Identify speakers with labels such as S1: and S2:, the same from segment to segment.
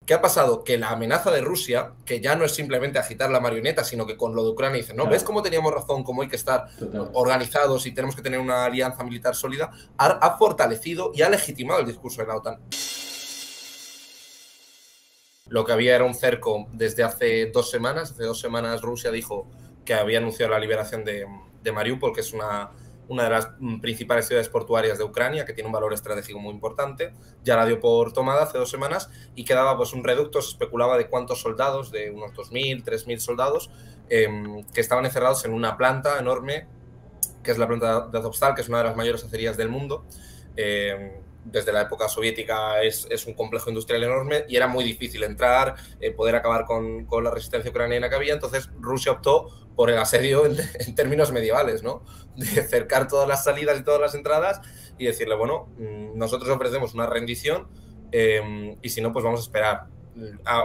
S1: ¿Qué ha pasado? Que la amenaza de Rusia, que ya no es simplemente agitar la marioneta, sino que con lo de Ucrania dicen, ¿no? ¿Ves
S2: Claro,
S1: cómo teníamos razón, cómo hay que estar
S2: total.
S1: organizados y tenemos que tener una alianza militar sólida? Ha fortalecido y ha legitimado el discurso de la OTAN. Lo que había era un cerco desde hace 2 semanas. Hace 2 semanas Rusia dijo que había anunciado la liberación de Mariupol, que es una de las principales ciudades portuarias de Ucrania, que tiene un valor estratégico muy importante. Ya la dio por tomada hace 2 semanas y quedaba pues un reducto. Se especulaba de cuántos soldados, de unos 2.000, 3.000 soldados, que estaban encerrados en una planta enorme, que es la planta de Azovstal, que es una de las mayores acerías del mundo. Desde la época soviética es un complejo industrial enorme y era muy difícil entrar, poder acabar con la resistencia ucraniana que había. Entonces Rusia optó por el asedio en términos medievales, ¿no? De cercar todas las salidas y todas las entradas y decirle, bueno, nosotros ofrecemos una rendición, y si no, pues vamos a esperar.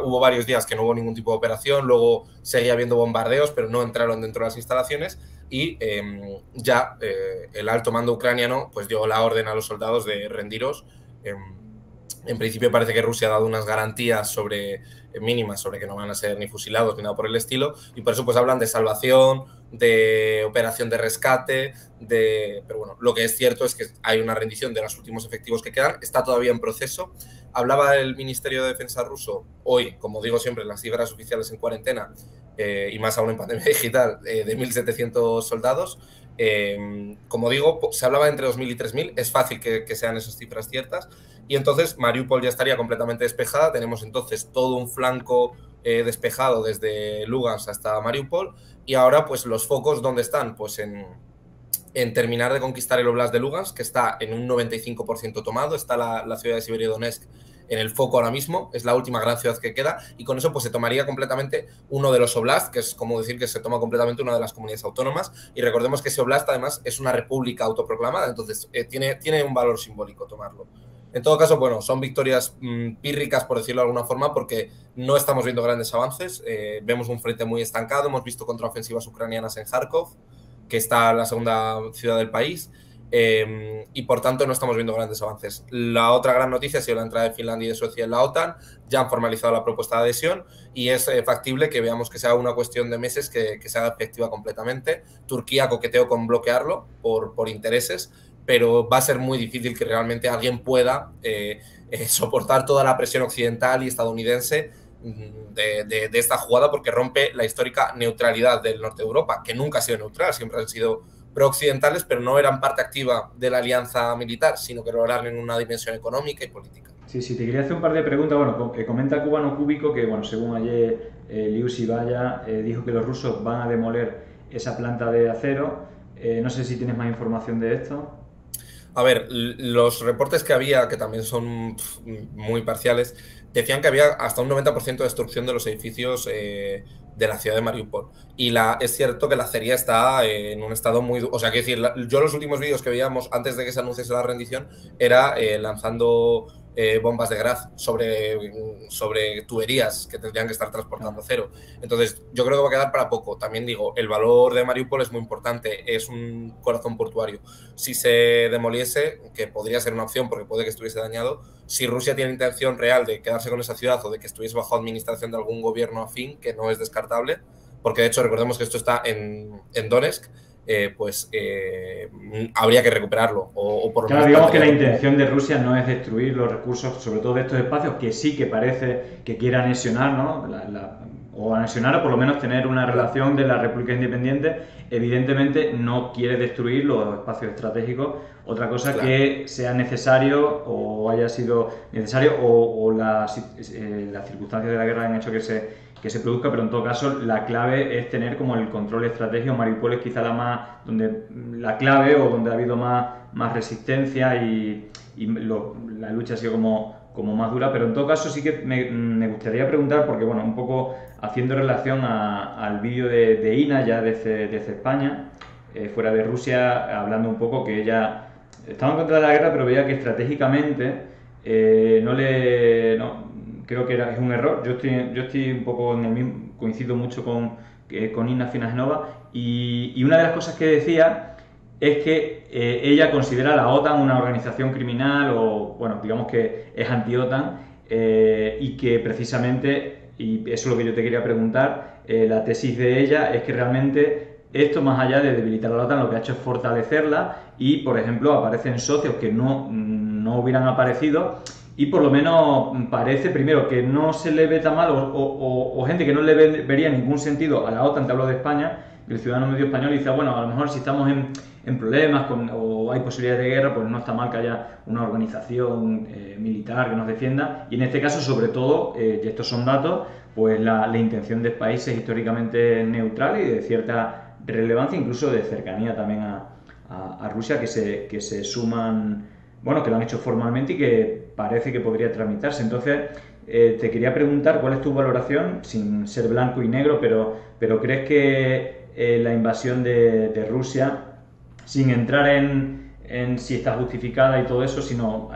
S1: Hubo varios días que no hubo ningún tipo de operación, luego seguía habiendo bombardeos, pero no entraron dentro de las instalaciones y ya el alto mando ucraniano pues dio la orden a los soldados de rendiros. En principio parece que Rusia ha dado unas garantías mínimas sobre que no van a ser ni fusilados ni nada por el estilo, y por eso pues hablan de salvación, de operación de rescate, pero bueno, lo que es cierto es que hay una rendición de los últimos efectivos que quedan, está todavía en proceso. Hablaba el Ministerio de Defensa ruso hoy, como digo siempre, las cifras oficiales en cuarentena, y más aún en pandemia digital, de 1.700 soldados. Como digo, se hablaba entre 2.000 y 3.000, es fácil que sean esas cifras ciertas, y entonces Mariupol ya estaría completamente despejada. Tenemos entonces todo un flanco despejado desde Lugansk hasta Mariupol, y ahora pues los focos, ¿dónde están? Pues en terminar de conquistar el Oblast de Lugansk, que está en un 95% tomado. Está la ciudad de Severodonetsk en el foco ahora mismo, es la última gran ciudad que queda, y con eso pues se tomaría completamente uno de los Oblast, que es como decir que se toma completamente una de las comunidades autónomas. Y recordemos que ese Oblast además es una república autoproclamada, entonces tiene un valor simbólico tomarlo. En todo caso, bueno, son victorias pírricas, por decirlo de alguna forma, porque no estamos viendo grandes avances. Vemos un frente muy estancado. Hemos visto contraofensivas ucranianas en Kharkov, que está la segunda ciudad del país, y por tanto no estamos viendo grandes avances. La otra gran noticia ha sido la entrada de Finlandia y de Suecia en la OTAN. Ya han formalizado la propuesta de adhesión y es factible que veamos que sea una cuestión de meses que se haga efectiva completamente. Turquía coqueteó con bloquearlo por intereses, pero va a ser muy difícil que realmente alguien pueda soportar toda la presión occidental y estadounidense de esta jugada, porque rompe la histórica neutralidad del norte de Europa, que nunca ha sido neutral, siempre han sido pro-occidentales, pero no eran parte activa de la alianza militar, sino que lo eran en una dimensión económica y política.
S2: Sí, sí, te quería hacer un par de preguntas. Bueno, que comenta Cubano Cúbico que, bueno, según ayer Liu Sibaya dijo que los rusos van a demoler esa planta de acero. No sé si tienes más información de esto.
S1: A ver, los reportes que había, que también son muy parciales, decían que había hasta un 90% de destrucción de los edificios de la ciudad de Mariupol. Y es cierto que la acería está en un estado muy... O sea, quiero decir, yo los últimos vídeos que veíamos antes de que se anunciase la rendición era lanzando bombas de Graz sobre tuberías que tendrían que estar transportando acero. Entonces, yo creo que va a quedar para poco. También digo, el valor de Mariupol es muy importante, es un corazón portuario. Si se demoliese, que podría ser una opción porque puede que estuviese dañado, si Rusia tiene intención real de quedarse con esa ciudad o de que estuviese bajo administración de algún gobierno afín, que no es descartable, porque de hecho recordemos que esto está en Donetsk, habría que recuperarlo o por lo
S2: Claro,
S1: menos
S2: digamos que la
S1: mantenerlo.
S2: intención de Rusia no es destruir los recursos, sobre todo de estos espacios, que sí que parece que quiere anexionar, ¿no? O anexionar o por lo menos tener una relación de la República Independiente. Evidentemente no quiere destruir los espacios estratégicos. Otra cosa
S1: Claro.
S2: que sea necesario o haya sido necesario o las circunstancias de la guerra han hecho que se produzca, pero en todo caso la clave es tener como el control estratégico. Mariupol es quizá donde la clave o donde ha habido más resistencia y la lucha ha sido como más dura, pero en todo caso sí que me gustaría preguntar, porque bueno, un poco haciendo relación al vídeo de Ina ya desde España, fuera de Rusia, hablando un poco que ella estaba en contra de la guerra, pero veía que estratégicamente creo que es un error. Yo estoy un poco en el mismo, coincido mucho con Inna Finagenova, y una de las cosas que decía es que ella considera a la OTAN una organización criminal o, bueno, digamos que es anti-OTAN, y que precisamente, y eso es lo que yo te quería preguntar, la tesis de ella es que realmente esto, más allá de debilitar a la OTAN, lo que ha hecho es fortalecerla y, por ejemplo, aparecen socios que no hubieran aparecido y por lo menos parece, primero, que no se le ve tan mal o gente que no le vería ningún sentido a la OTAN, te hablo de España, el ciudadano medio español dice, bueno, a lo mejor si estamos en problemas o hay posibilidades de guerra, pues no está mal que haya una organización militar que nos defienda y en este caso, sobre todo, y estos son datos, pues la intención de países históricamente neutrales y de cierta relevancia, incluso de cercanía también a Rusia, que se suman, bueno, que lo han hecho formalmente y que parece que podría tramitarse. Entonces, te quería preguntar cuál es tu valoración, sin ser blanco y negro, pero ¿crees que la invasión de Rusia, sin entrar en si está justificada y todo eso, sino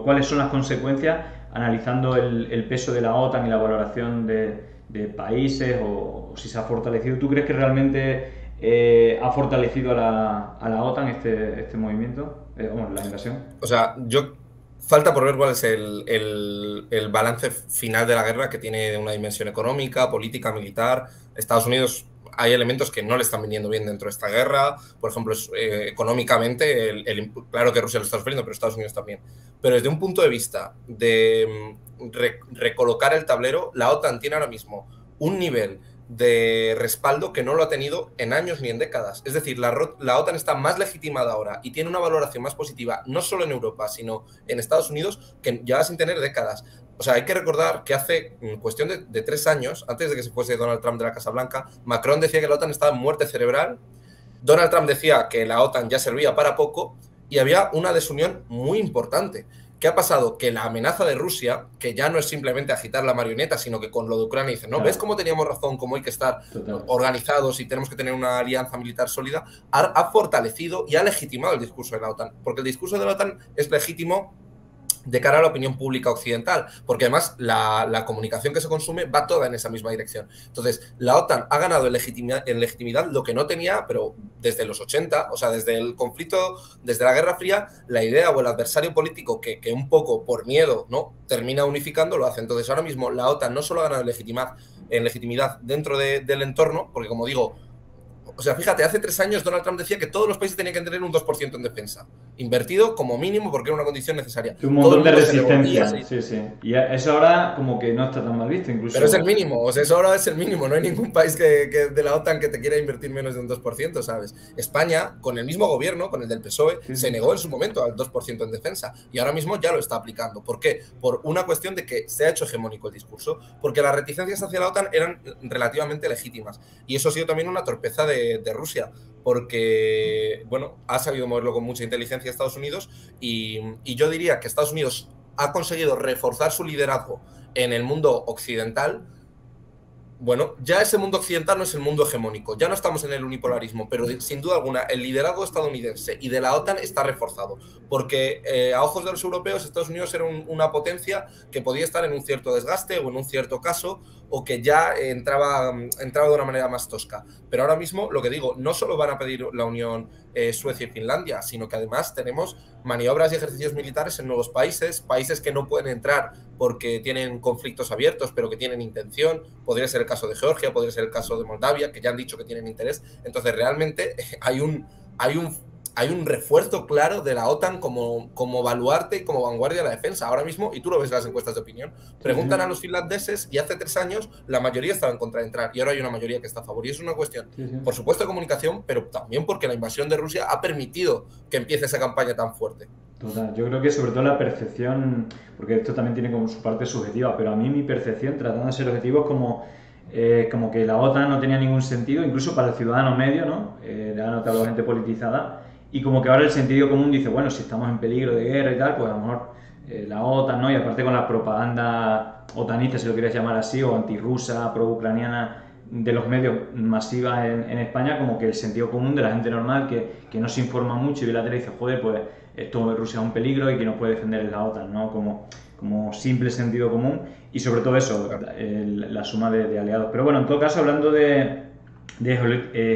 S2: cuáles son las consecuencias, analizando el peso de la OTAN y la valoración de países o si se ha fortalecido? ¿Tú crees que realmente ha fortalecido a la OTAN este movimiento, la invasión?
S1: O sea, falta por ver cuál es el balance final de la guerra, que tiene una dimensión económica, política, militar. Estados Unidos, hay elementos que no le están viniendo bien dentro de esta guerra. Por ejemplo, económicamente, claro que Rusia lo está sufriendo, pero Estados Unidos también. Pero desde un punto de vista de recolocar el tablero, la OTAN tiene ahora mismo un nivel de respaldo que no lo ha tenido en años ni en décadas. Es decir, la OTAN está más legitimada ahora y tiene una valoración más positiva, no solo en Europa, sino en Estados Unidos, que ya sin tener décadas. O sea, hay que recordar que hace cuestión de 3 años, antes de que se fuese Donald Trump de la Casa Blanca, Macron decía que la OTAN estaba en muerte cerebral, Donald Trump decía que la OTAN ya servía para poco y había una desunión muy importante. ¿Qué ha pasado? Que la amenaza de Rusia, que ya no es simplemente agitar la marioneta, sino que con lo de Ucrania dicen, ¿no? Claro. ¿Ves cómo teníamos razón, cómo hay que estar organizados y tenemos que tener una alianza militar sólida? Ha fortalecido y ha legitimado el discurso de la OTAN, porque el discurso de la OTAN es legítimo de cara a la opinión pública occidental, porque además la comunicación que se consume va toda en esa misma dirección. Entonces, la OTAN ha ganado en legitimidad lo que no tenía, pero desde los 80, o sea, desde el conflicto, desde la Guerra Fría, la idea o el adversario político que un poco por miedo, ¿no?, termina unificando, lo hace. Entonces, ahora mismo la OTAN no solo ha ganado en legitimidad dentro del entorno, porque como digo, o sea, fíjate, hace 3 años Donald Trump decía que todos los países tenían que tener un 2% en defensa, invertido como mínimo porque era una condición necesaria.
S2: Un montón de resistencia, sí. Y eso ahora como que no está tan mal visto, incluso.
S1: Pero es el mínimo, o sea, eso ahora es el mínimo, no hay ningún país que de la OTAN que te quiera invertir menos de un 2%, ¿sabes? España, con el mismo gobierno, con el del PSOE, se negó en su momento al 2% en defensa y ahora mismo ya lo está aplicando. ¿Por qué? Por una cuestión de que se ha hecho hegemónico el discurso, porque las reticencias hacia la OTAN eran relativamente legítimas y eso ha sido también una torpeza de Rusia, porque, bueno, ha sabido moverlo con mucha inteligencia Estados Unidos y yo diría que Estados Unidos ha conseguido reforzar su liderazgo en el mundo occidental. Bueno, ya ese mundo occidental no es el mundo hegemónico, ya no estamos en el unipolarismo, pero sin duda alguna el liderazgo estadounidense y de la OTAN está reforzado, porque a ojos de los europeos Estados Unidos era una potencia que podía estar en un cierto desgaste o en un cierto caso, o que ya entraba de una manera más tosca. Pero ahora mismo, lo que digo, no solo van a pedir la unión Suecia y Finlandia, sino que además tenemos maniobras y ejercicios militares en nuevos países que no pueden entrar porque tienen conflictos abiertos, pero que tienen intención. Podría ser el caso de Georgia, podría ser el caso de Moldavia, que ya han dicho que tienen interés. Entonces, realmente hay un refuerzo claro de la OTAN como baluarte y como vanguardia de la defensa. Ahora mismo, y tú lo ves en las encuestas de opinión, preguntan a los finlandeses y hace 3 años la mayoría estaba en contra de entrar y ahora hay una mayoría que está a favor. Y es una cuestión, por supuesto, de comunicación, pero también porque la invasión de Rusia ha permitido que empiece esa campaña tan fuerte.
S2: Total, yo creo que sobre todo la percepción, porque esto también tiene como su parte subjetiva, pero a mí mi percepción, tratando de ser objetivo, es como que la OTAN no tenía ningún sentido, incluso para el ciudadano medio, ¿no? Le ha notado gente politizada, y como que ahora el sentido común dice, bueno, si estamos en peligro de guerra y tal, pues a lo mejor la OTAN, ¿no? Y aparte con la propaganda otanista, si lo quieres llamar así, o antirrusa, pro-ucraniana, de los medios masivas en España, como que el sentido común de la gente normal que no se informa mucho y ve la tele y dice, joder, pues esto de Rusia es un peligro y que nos puede defender es la OTAN, ¿no? Como simple sentido común y sobre todo eso, la suma de aliados. Pero bueno, en todo caso, hablando de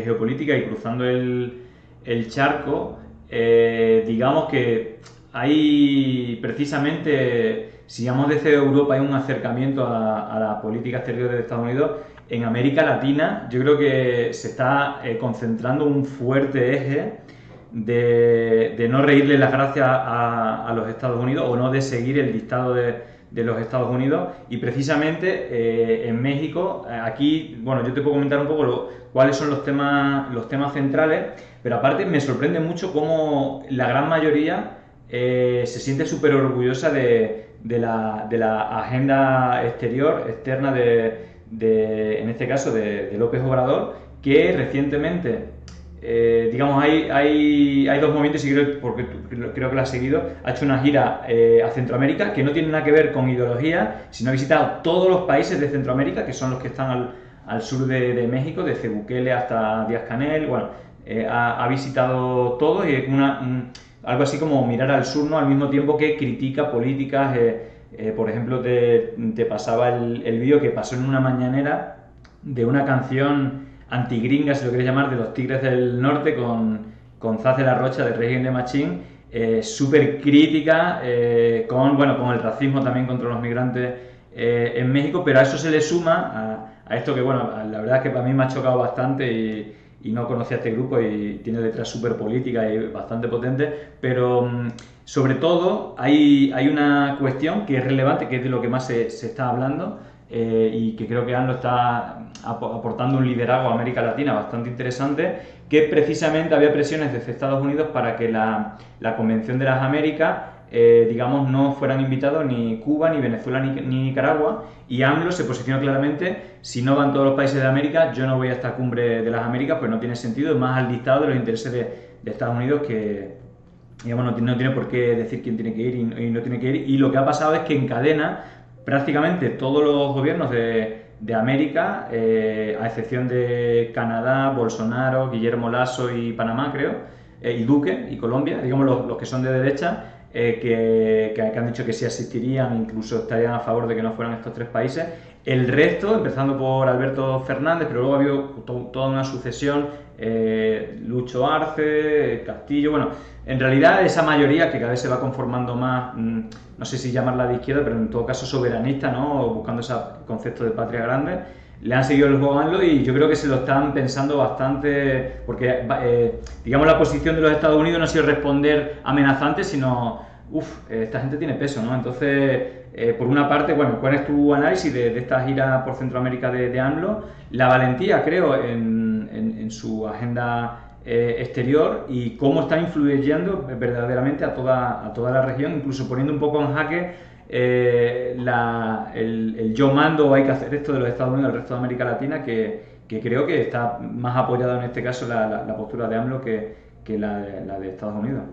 S2: geopolítica y cruzando el charco, digamos que hay precisamente si vamos desde Europa hay un acercamiento a la política exterior de Estados Unidos, en América Latina yo creo que se está concentrando un fuerte eje de no reírle las gracias a los Estados Unidos o no de seguir el dictado de los Estados Unidos. Y precisamente en México, aquí, bueno, yo te puedo comentar un poco cuáles son los temas centrales, pero aparte me sorprende mucho cómo la gran mayoría se siente súper orgullosa de la agenda externa en este caso, de López Obrador, que recientemente, digamos, hay dos movimientos, y porque creo que lo has seguido, ha hecho una gira a Centroamérica que no tiene nada que ver con ideología, sino ha visitado todos los países de Centroamérica, que son los que están al sur de México, desde Bukele hasta Díaz-Canel, bueno, ha visitado todo y es algo así como mirar al sur, ¿no? Al mismo tiempo que critica políticas. Por ejemplo, te pasaba el vídeo que pasó en una mañanera de una canción antigringa, si lo quieres llamar, de los Tigres del Norte con Zaz de la Rocha de Rage Against the Machine, súper crítica con el racismo también contra los migrantes en México, pero a eso se le suma a esto que, bueno, la verdad es que para mí me ha chocado bastante y no conocía a este grupo y tiene letras súper políticas y bastante potentes, pero sobre todo hay una cuestión que es relevante, que es de lo que más se está hablando y que creo que AMLO está aportando un liderazgo a América Latina bastante interesante, que precisamente había presiones desde Estados Unidos para que la Convención de las Américas digamos, no fueran invitados ni Cuba, ni Venezuela, ni Nicaragua, y AMLO se posicionó claramente: si no van todos los países de América, yo no voy a esta cumbre de las Américas, pues no tiene sentido, es más al dictado de los intereses de Estados Unidos que, digamos, no tiene por qué decir quién tiene que ir y no tiene que ir. Y lo que ha pasado es que encadena prácticamente todos los gobiernos de América, a excepción de Canadá, Bolsonaro, Guillermo Lasso y Panamá, creo, y Duque y Colombia, digamos los que son de derecha, que han dicho que sí asistirían, incluso estarían a favor de que no fueran estos tres países. El resto, empezando por Alberto Fernández, pero luego ha habido toda una sucesión, Lucho Arce, Castillo, bueno, en realidad esa mayoría que cada vez se va conformando más, no sé si llamarla de izquierda, pero en todo caso soberanista, ¿no? Buscando ese concepto de patria grande, le han seguido el juego a AMLO y yo creo que se lo están pensando bastante, porque digamos la posición de los Estados Unidos no ha sido responder amenazante, sino esta gente tiene peso, ¿no? Entonces, por una parte, bueno, ¿cuál es tu análisis de esta gira por Centroamérica de AMLO? La valentía, creo, en su agenda exterior, y cómo está influyendo verdaderamente a toda la región, incluso poniendo un poco en jaque el yo mando, hay que hacer esto de los Estados Unidos al resto de América Latina, que creo que está más apoyado en este caso la postura de AMLO que la de Estados Unidos.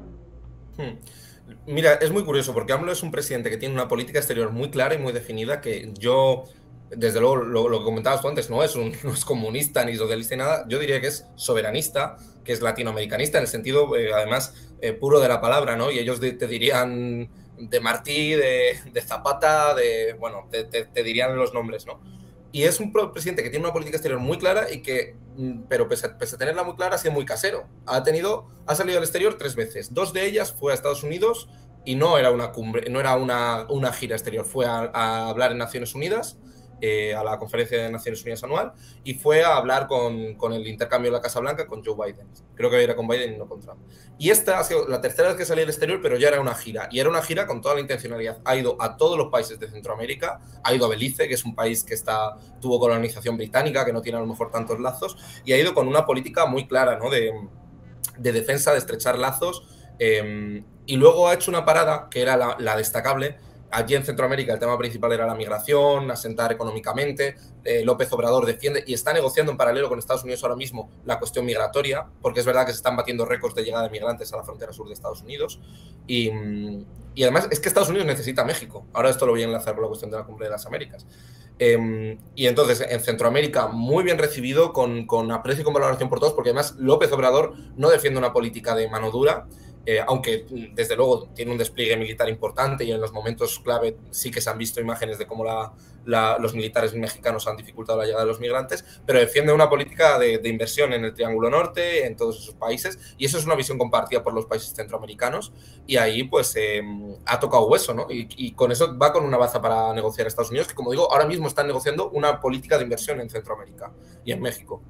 S1: Mira, es muy curioso porque AMLO es un presidente que tiene una política exterior muy clara y muy definida, que yo, desde luego, lo que comentabas tú antes, no es comunista ni socialista ni nada. Yo diría que es soberanista, que es latinoamericanista en el sentido, además, puro de la palabra, ¿no? Y ellos te dirían de Martí, de Zapata, bueno, te dirían los nombres, ¿no? Y es un presidente que tiene una política exterior muy clara y que, pero pese a tenerla muy clara, ha sido muy casero. Ha salido al exterior 3 veces. 2 de ellas fue a Estados Unidos y no era una cumbre, no era una gira exterior. Fue a hablar en Naciones Unidas, a la conferencia de Naciones Unidas anual, y fue a hablar con el intercambio de la Casa Blanca con Joe Biden. Creo que era con Biden y no con Trump. Y esta ha sido la tercera vez que salía al exterior, pero ya era una gira. Y era una gira con toda la intencionalidad. Ha ido a todos los países de Centroamérica, ha ido a Belice, que es un país que tuvo colonización británica, que no tiene a lo mejor tantos lazos, y ha ido con una política muy clara, ¿no? de defensa, de estrechar lazos, y luego ha hecho una parada que era la destacable. Allí en Centroamérica el tema principal era la migración, asentar económicamente. López Obrador defiende y está negociando en paralelo con Estados Unidos ahora mismo la cuestión migratoria, porque es verdad que se están batiendo récords de llegada de migrantes a la frontera sur de Estados Unidos. Y además es que Estados Unidos necesita a México. Ahora esto lo voy a enlazar con la cuestión de la Cumbre de las Américas. Y entonces en Centroamérica muy bien recibido, con aprecio y con valoración por todos, porque además López Obrador no defiende una política de mano dura, aunque desde luego tiene un despliegue militar importante y en los momentos clave sí que se han visto imágenes de cómo los militares mexicanos han dificultado la llegada de los migrantes, pero defiende una política de inversión en el Triángulo Norte, en todos esos países, y eso es una visión compartida por los países centroamericanos, y ahí pues ha tocado hueso, ¿no? Y con eso va con una baza para negociar Estados Unidos, que como digo, ahora mismo están negociando una política de inversión en Centroamérica y en México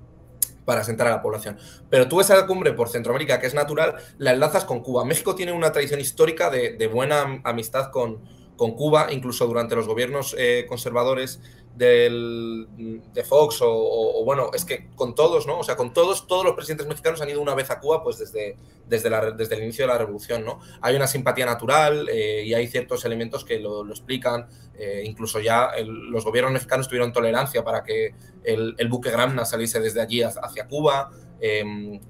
S1: para asentar a la población. Pero tú esa cumbre por Centroamérica, que es natural, la enlazas con Cuba. México tiene una tradición histórica de buena amistad con Cuba, incluso durante los gobiernos conservadores de Fox bueno, es que con todos, ¿no? O sea, con todos los presidentes mexicanos han ido una vez a Cuba pues desde el inicio de la revolución, ¿no? Hay una simpatía natural y hay ciertos elementos que lo explican. Incluso ya los gobiernos mexicanos tuvieron tolerancia para que el buque Gramna saliese desde allí hacia Cuba.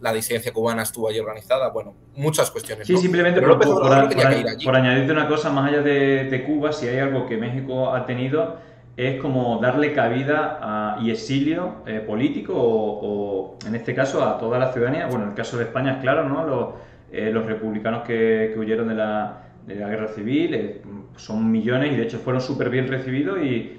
S1: La disidencia cubana estuvo allí organizada, bueno, muchas cuestiones.
S2: Sí,
S1: ¿no?
S2: simplemente
S1: por
S2: añadirte una cosa, más allá de Cuba, si hay algo que México ha tenido es como darle cabida y exilio político o, en este caso, a toda la ciudadanía. Bueno, en el caso de España es claro, ¿no? Los republicanos que huyeron de la guerra civil son millones y de hecho fueron súper bien recibidos y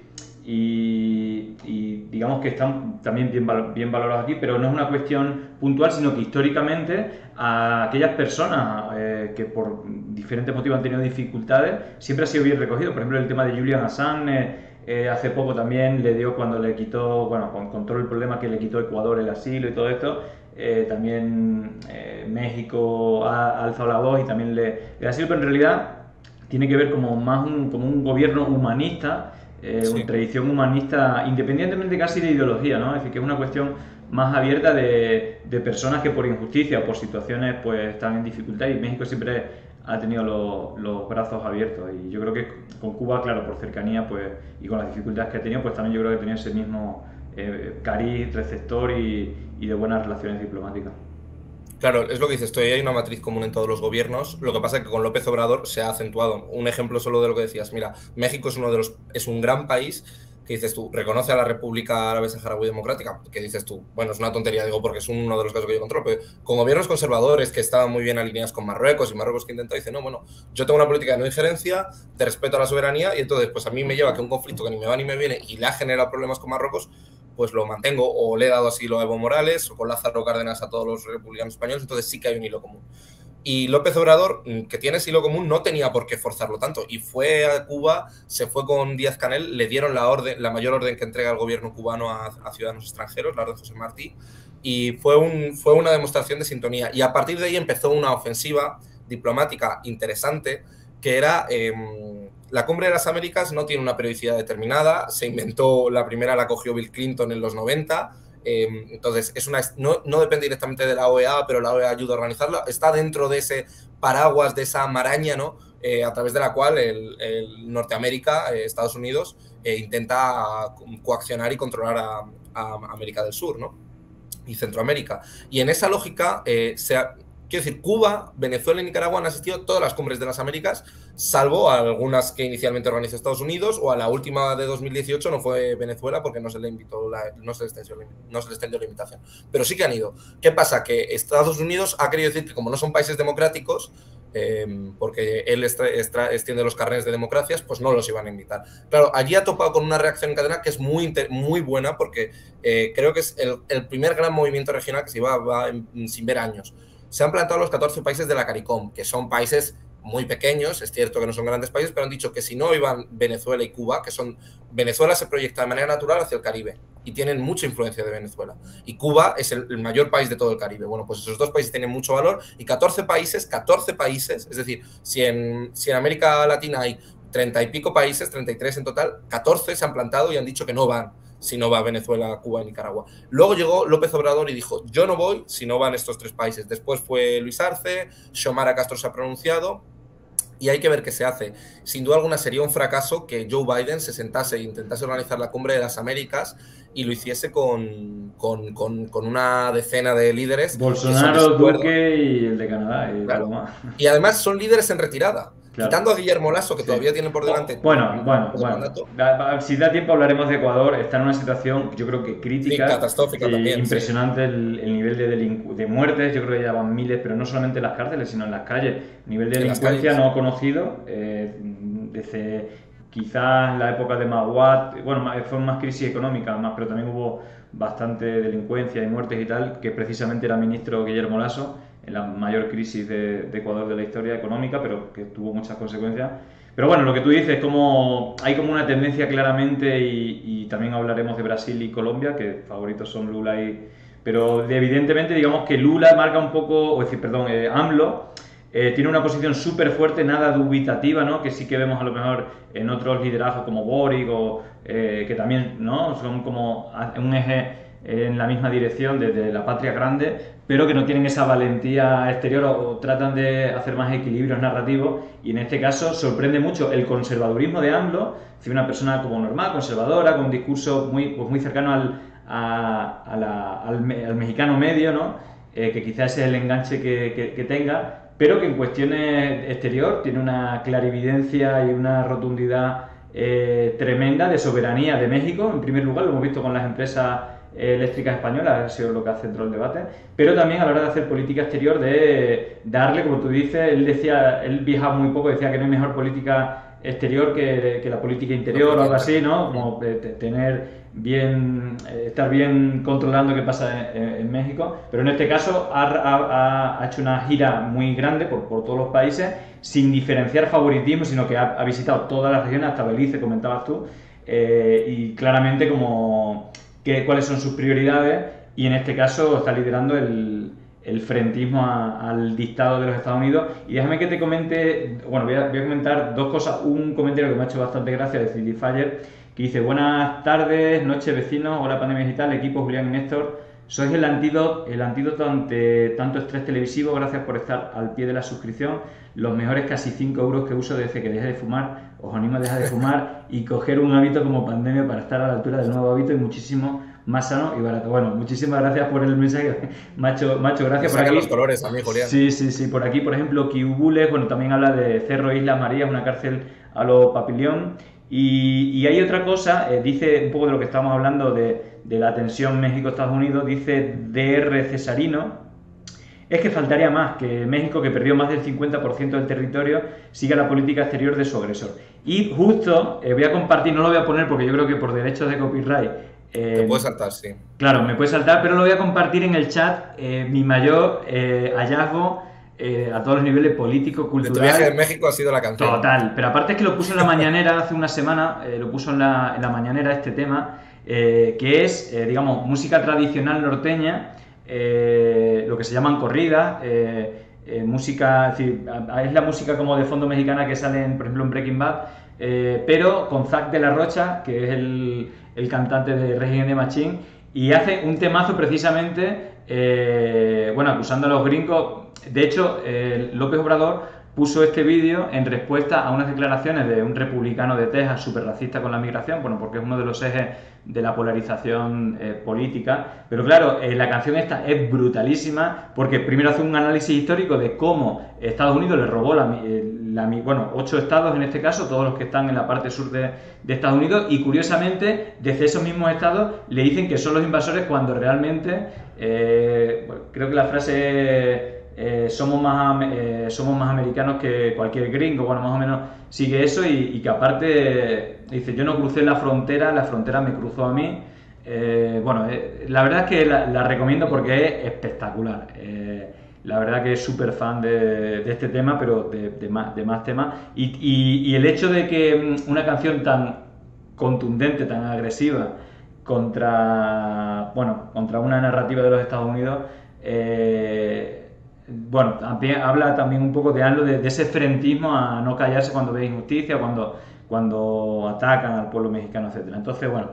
S2: digamos que están también bien valorados aquí, pero no es una cuestión puntual, sino que históricamente a aquellas personas que por diferentes motivos han tenido dificultades, siempre ha sido bien recogido. Por ejemplo, el tema de Julian Assange, hace poco también le dio cuando le quitó, bueno, con todo el problema que le quitó Ecuador el asilo y todo esto, también México ha alzado la voz y también le asilo, pero en realidad tiene que ver como un gobierno humanista, una tradición humanista, independientemente casi de ideología, ¿no? Es decir, que es una cuestión más abierta de personas que por injusticia o por situaciones pues están en dificultad, y México siempre ha tenido los brazos abiertos, y yo creo que con Cuba, claro, por cercanía pues y con las dificultades que ha tenido, pues también yo creo que tenía ese mismo cariz receptor y de buenas relaciones diplomáticas.
S1: Claro, es lo que dices, hay una matriz común en todos los gobiernos. Lo que pasa es que con López Obrador se ha acentuado. Un ejemplo solo de lo que decías. Mira, México es un gran país que dices tú, reconoce a la República Árabe Saharaui Democrática, que dices tú, bueno, es una tontería, digo, porque es uno de los casos que yo controlo, pero con gobiernos conservadores que estaban muy bien alineados con Marruecos, y Marruecos que intenta, dice, no, bueno, yo tengo una política de no injerencia, de respeto a la soberanía, y entonces, pues a mí me lleva que un conflicto que ni me va ni me viene y le ha generado problemas con Marruecos, pues lo mantengo, o le he dado asilo a Evo Morales, o con Lázaro Cárdenas a todos los republicanos españoles, entonces sí que hay un hilo común. Y López Obrador, que tiene hilo común, no tenía por qué forzarlo tanto. Y fue a Cuba, se fue con Díaz-Canel, le dieron la mayor orden que entrega el gobierno cubano a ciudadanos extranjeros, la orden José Martí, y fue una demostración de sintonía. Y a partir de ahí empezó una ofensiva diplomática interesante, que era la Cumbre de las Américas no tiene una periodicidad determinada, se inventó, la primera la cogió Bill Clinton en los 90, entonces no depende directamente de la OEA, pero la OEA ayuda a organizarla, está dentro de ese paraguas, de esa maraña, ¿no? A través de la cual el Norteamérica, Estados Unidos, intenta coaccionar y controlar a América del Sur, ¿no? Y Centroamérica. Y en esa lógica quiero decir, Cuba, Venezuela y Nicaragua han asistido a todas las cumbres de las Américas, salvo a algunas que inicialmente organizó Estados Unidos, o a la última de 2018 no fue Venezuela porque no se le invitó, no se le extendió la invitación. Pero sí que han ido. ¿Qué pasa? Que Estados Unidos ha querido decir que como no son países democráticos, porque él extiende los carnets de democracias, pues no los iban a invitar. Claro, allí ha topado con una reacción en cadena que es muy buena, porque creo que es el primer gran movimiento regional que se va sin ver años. Se han plantado los 14 países de la CARICOM, que son países muy pequeños, es cierto que no son grandes países, pero han dicho que si no iban Venezuela y Cuba, Venezuela se proyecta de manera natural hacia el Caribe y tienen mucha influencia de Venezuela. Y Cuba es el mayor país de todo el Caribe. Bueno, pues esos dos países tienen mucho valor, y 14 países, es decir, si en América Latina hay 30 y pico países, 33 en total, 14 se han plantado y han dicho que no van si no va Venezuela, Cuba y Nicaragua. Luego llegó López Obrador y dijo, yo no voy si no van estos tres países. Después fue Luis Arce, Xiomara Castro se ha pronunciado, y hay que ver qué se hace. Sin duda alguna sería un fracaso que Joe Biden se sentase e intentase organizar la Cumbre de las Américas y lo hiciese con una decena de líderes.
S2: Bolsonaro, Duque y el de Canadá.
S1: Claro. Y además son líderes en retirada.
S2: Claro.
S1: Quitando a Guillermo Lasso, que
S2: Sí.
S1: todavía tiene por delante
S2: Bueno.
S1: todo el mandato.
S2: Si da tiempo hablaremos de Ecuador. Está en una situación, yo creo que
S1: Sí,
S2: crítica,
S1: catastrófica también, sí.
S2: impresionante el nivel de muertes. Yo creo que ya van miles, pero no solamente en las cárceles, sino en las calles. Nivel de
S1: En las
S2: delincuencia
S1: calles.
S2: no conocido desde quizás la época de Maguad. Bueno, fue más crisis económica, pero también hubo bastante delincuencia y muertes y tal, que precisamente era ministro Guillermo Lasso en la mayor crisis de Ecuador de la historia económica, pero que tuvo muchas consecuencias. Pero bueno, lo que tú dices, como hay como una tendencia claramente, y también hablaremos de Brasil y Colombia, que favoritos son Lula y... Pero evidentemente digamos que Lula marca un poco, o decir, perdón, AMLO tiene una posición súper fuerte, nada dubitativa, ¿no? Que sí que vemos a lo mejor en otros liderazgos como Boric, o que también, ¿no? Son como un eje en la misma dirección de la patria grande, pero que no tienen esa valentía exterior, o tratan de hacer más equilibrios narrativos, y en este caso sorprende mucho el conservadurismo de AMLO, es decir, una persona como normal, conservadora, con un discurso muy cercano al mexicano medio, ¿no? Que quizás es el enganche que tenga, pero que en cuestiones exterior tiene una clarividencia y una rotundidad tremenda de soberanía de México. En primer lugar, lo hemos visto con las empresas eléctricas españolas, ha sido lo que ha centrado el debate, pero también a la hora de hacer política exterior, de darle, como tú dices, él viajaba muy poco, decía que no hay mejor política exterior que la política interior o algo así, ¿no? Como estar bien controlando qué pasa en México, pero en este caso ha hecho una gira muy grande por todos los países, sin diferenciar favoritismo, sino que ha visitado todas las regiones, hasta Belice, comentabas tú, y claramente cuáles son sus prioridades, y en este caso está liderando el frentismo al dictado de los Estados Unidos. Y déjame que te comente, bueno, voy a comentar dos cosas. Un comentario que me ha hecho bastante gracia de CD Fire, que dice: buenas tardes, noches vecinos, hola Pandemia Digital, equipo Julián y Néstor, sois el antídoto ante tanto estrés televisivo, gracias por estar al pie de la suscripción, los mejores casi 5 euros que uso desde que dejé de fumar, os animo a dejar de fumar y coger un hábito como Pandemia para estar a la altura del nuevo hábito y muchísimo más sano y barato. Bueno, muchísimas gracias por el mensaje, macho, gracias.
S1: Por aquí los colores a mí, Julián.
S2: Sí, por aquí, por ejemplo, Kiubules, bueno, también habla de Cerro Islas Marías, una cárcel a lo Papillón. Y hay otra cosa, dice un poco de lo que estamos hablando de la tensión México-Estados Unidos, dice DR Cesarino, es que faltaría más que México, que perdió más del 50% del territorio, siga la política exterior de su agresor. Y justo, voy a compartir, no lo voy a poner porque yo creo que por derechos de copyright...
S1: Te puede saltar, sí.
S2: Claro, me puede saltar, pero lo voy a compartir en el chat, mi mayor hallazgo a todos los niveles, político, cultural.
S1: De tu viaje en México ha sido la canción.
S2: Total, pero aparte es que lo puso en la mañanera hace una semana, lo puso en la mañanera este tema, que es, digamos, música tradicional norteña, lo que se llaman corridas, música, es decir, es la música como de fondo mexicana que sale, por ejemplo, en Breaking Bad, pero con Zack de la Rocha, que es el cantante de Rage Against the Machine, y hace un temazo precisamente, bueno, acusando a los gringos. De hecho, López Obrador puso este vídeo en respuesta a unas declaraciones de un republicano de Texas súper racista con la migración, bueno, porque es uno de los ejes de la polarización política. Pero claro, la canción esta es brutalísima, porque primero hace un análisis histórico de cómo Estados Unidos le robó 8 estados en este caso, todos los que están en la parte sur de Estados Unidos, y curiosamente desde esos mismos estados le dicen que son los invasores, cuando realmente creo que la frase somos más americanos que cualquier gringo, bueno, más o menos sigue eso, y que aparte dice: yo no crucé la frontera me cruzó a mí. Bueno, la verdad es que la recomiendo porque es espectacular. La verdad que es súper fan de este tema, pero de más temas. Y el hecho de que una canción tan contundente, tan agresiva, contra una narrativa de los Estados Unidos, bueno, habla también un poco de algo de ese frentismo a no callarse cuando ve injusticia, cuando atacan al pueblo mexicano, etcétera. Entonces, bueno,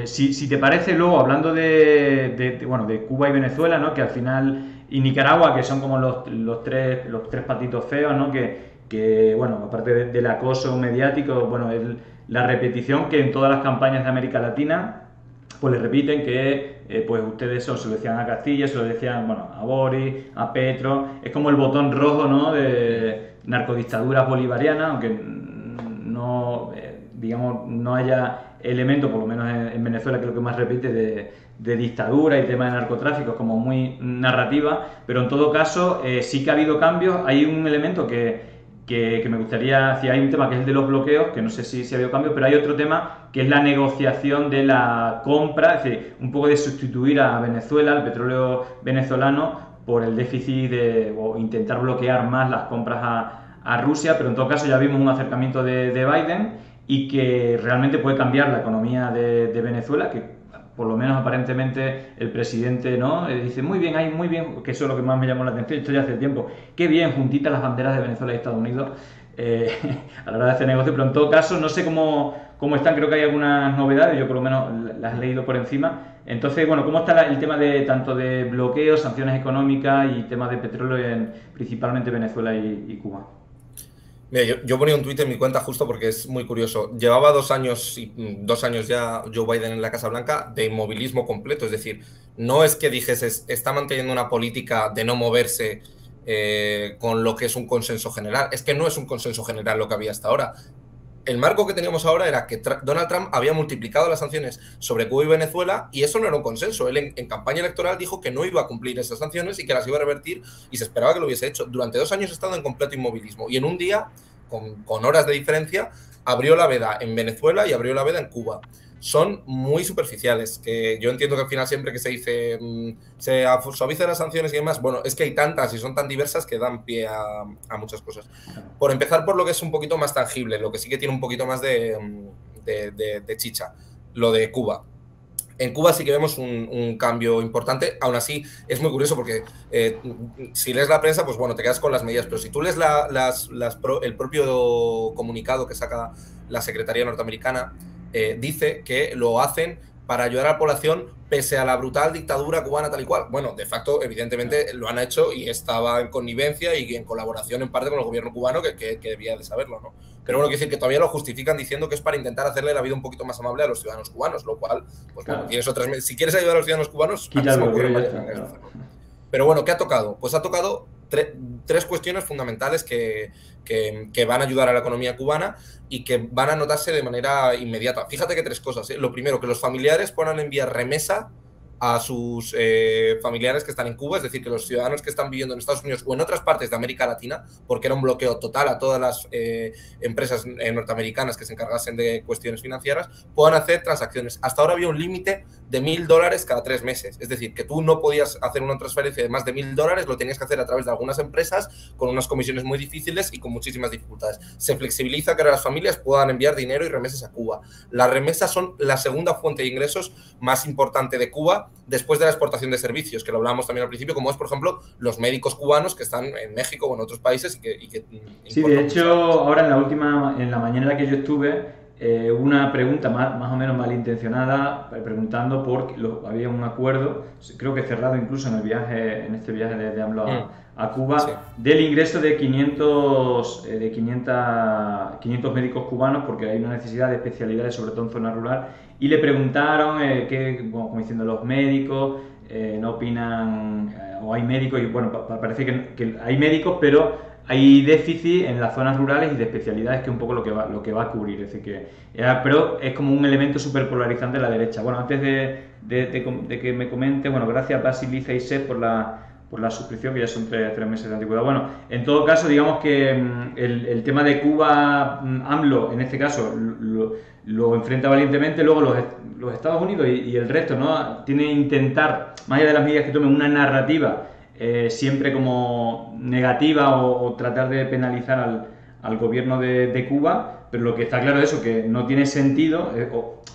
S2: si te parece, luego hablando de Cuba y Venezuela, ¿no? Que al final, y Nicaragua, que son como los tres patitos feos, ¿no? Que bueno, aparte del acoso mediático, bueno, la repetición que en todas las campañas de América Latina pues le repiten que pues ustedes se lo decían a Castilla, se lo decían, bueno, a Boris, a Petro, es como el botón rojo, ¿no? narcodictaduras bolivarianas, aunque no, digamos, no haya elementos, por lo menos en Venezuela, que es lo que más repite, de dictadura y tema de narcotráfico, como muy narrativa, pero en todo caso sí que ha habido cambios. Hay un elemento que me gustaría, si hay un tema que es el de los bloqueos, que no sé si ha habido cambios, pero hay otro tema que es la negociación de la compra, es decir, un poco de sustituir a Venezuela, el petróleo venezolano, por el déficit o intentar bloquear más las compras a Rusia, pero en todo caso ya vimos un acercamiento de Biden y que realmente puede cambiar la economía de Venezuela, que por lo menos aparentemente el presidente, ¿no? Dice, muy bien, muy bien, que eso es lo que más me llamó la atención, esto ya hace tiempo, qué bien, juntitas las banderas de Venezuela y Estados Unidos a la hora de hacer negocio, pero en todo caso no sé cómo están, creo que hay algunas novedades, yo por lo menos las he leído por encima. Entonces, bueno, ¿cómo está el tema de tanto de bloqueos, sanciones económicas y temas de petróleo en principalmente Venezuela y Cuba?
S1: Mira, yo ponía un tuit en mi cuenta justo porque es muy curioso. Llevaba 2 años ya Joe Biden en la Casa Blanca de inmovilismo completo. Es decir, no es que dijese, está manteniendo una política de no moverse con lo que es un consenso general. Es que no es un consenso general lo que había hasta ahora. El marco que teníamos ahora era que Donald Trump había multiplicado las sanciones sobre Cuba y Venezuela y eso no era un consenso. Él en campaña electoral dijo que no iba a cumplir esas sanciones y que las iba a revertir y se esperaba que lo hubiese hecho. Durante 2 años ha estado en completo inmovilismo y en un día, con horas de diferencia, abrió la veda en Venezuela y abrió la veda en Cuba. Son muy superficiales, que yo entiendo que al final siempre que se dice se suavizan las sanciones y demás, bueno, es que hay tantas y son tan diversas que dan pie a muchas cosas. Por empezar por lo que es un poquito más tangible, lo que sí que tiene un poquito más de chicha, lo de Cuba. En Cuba sí que vemos un cambio importante, aún así es muy curioso porque si lees la prensa, pues bueno, te quedas con las medidas, pero si tú lees el propio comunicado que saca la Secretaría norteamericana, dice que lo hacen para ayudar a la población pese a la brutal dictadura cubana tal y cual. Bueno, de facto, evidentemente lo han hecho y estaba en connivencia y en colaboración en parte con el gobierno cubano que debía de saberlo, ¿no? Pero bueno, quiero decir que todavía lo justifican diciendo que es para intentar hacerle la vida un poquito más amable a los ciudadanos cubanos, lo cual, pues claro, bueno, tienes otras... Si quieres ayudar a los ciudadanos cubanos, pero bueno, ¿qué ha tocado? Pues ha tocado tres cuestiones fundamentales que van a ayudar a la economía cubana y que van a notarse de manera inmediata. Fíjate que 3 cosas, ¿eh? Lo primero, que los familiares puedan enviar remesa a sus familiares que están en Cuba, es decir, que los ciudadanos que están viviendo en Estados Unidos o en otras partes de América Latina, porque era un bloqueo total a todas las empresas norteamericanas que se encargasen de cuestiones financieras, puedan hacer transacciones. Hasta ahora había un límite de $1.000 cada 3 meses, es decir, que tú no podías hacer una transferencia de más de $1.000, lo tenías que hacer a través de algunas empresas con unas comisiones muy difíciles y con muchísimas dificultades. Se flexibiliza que ahora las familias puedan enviar dinero y remesas a Cuba. Las remesas son la segunda fuente de ingresos más importante de Cuba, después de la exportación de servicios, que lo hablábamos también al principio, como es, por ejemplo, los médicos cubanos que están en México o en otros países y que
S2: sí, de hecho, ahora en la mañana en la que yo estuve, una pregunta más o menos malintencionada, preguntando había un acuerdo, creo que cerrado incluso en este viaje de AMLO a Cuba, sí, del ingreso de 500 médicos cubanos, porque hay una necesidad de especialidades, sobre todo en zona rural, y le preguntaron como diciendo, los médicos no opinan, o hay médicos, y bueno, parece que hay médicos, pero hay déficit en las zonas rurales y de especialidades, que es un poco lo que va a cubrir. Es decir, pero es como un elemento súper polarizante de la derecha. Bueno, antes de que me comente, bueno, gracias Basiliza y Seth por la suscripción, que ya son 3 meses de antigüedad. Bueno, en todo caso, digamos que el tema de Cuba, AMLO, en este caso, lo enfrenta valientemente. Luego los Estados Unidos y el resto, ¿no? Tienen que intentar, más allá de las medidas que tomen, una narrativa siempre como negativa o tratar de penalizar al gobierno de Cuba, pero lo que está claro es eso, que no tiene sentido.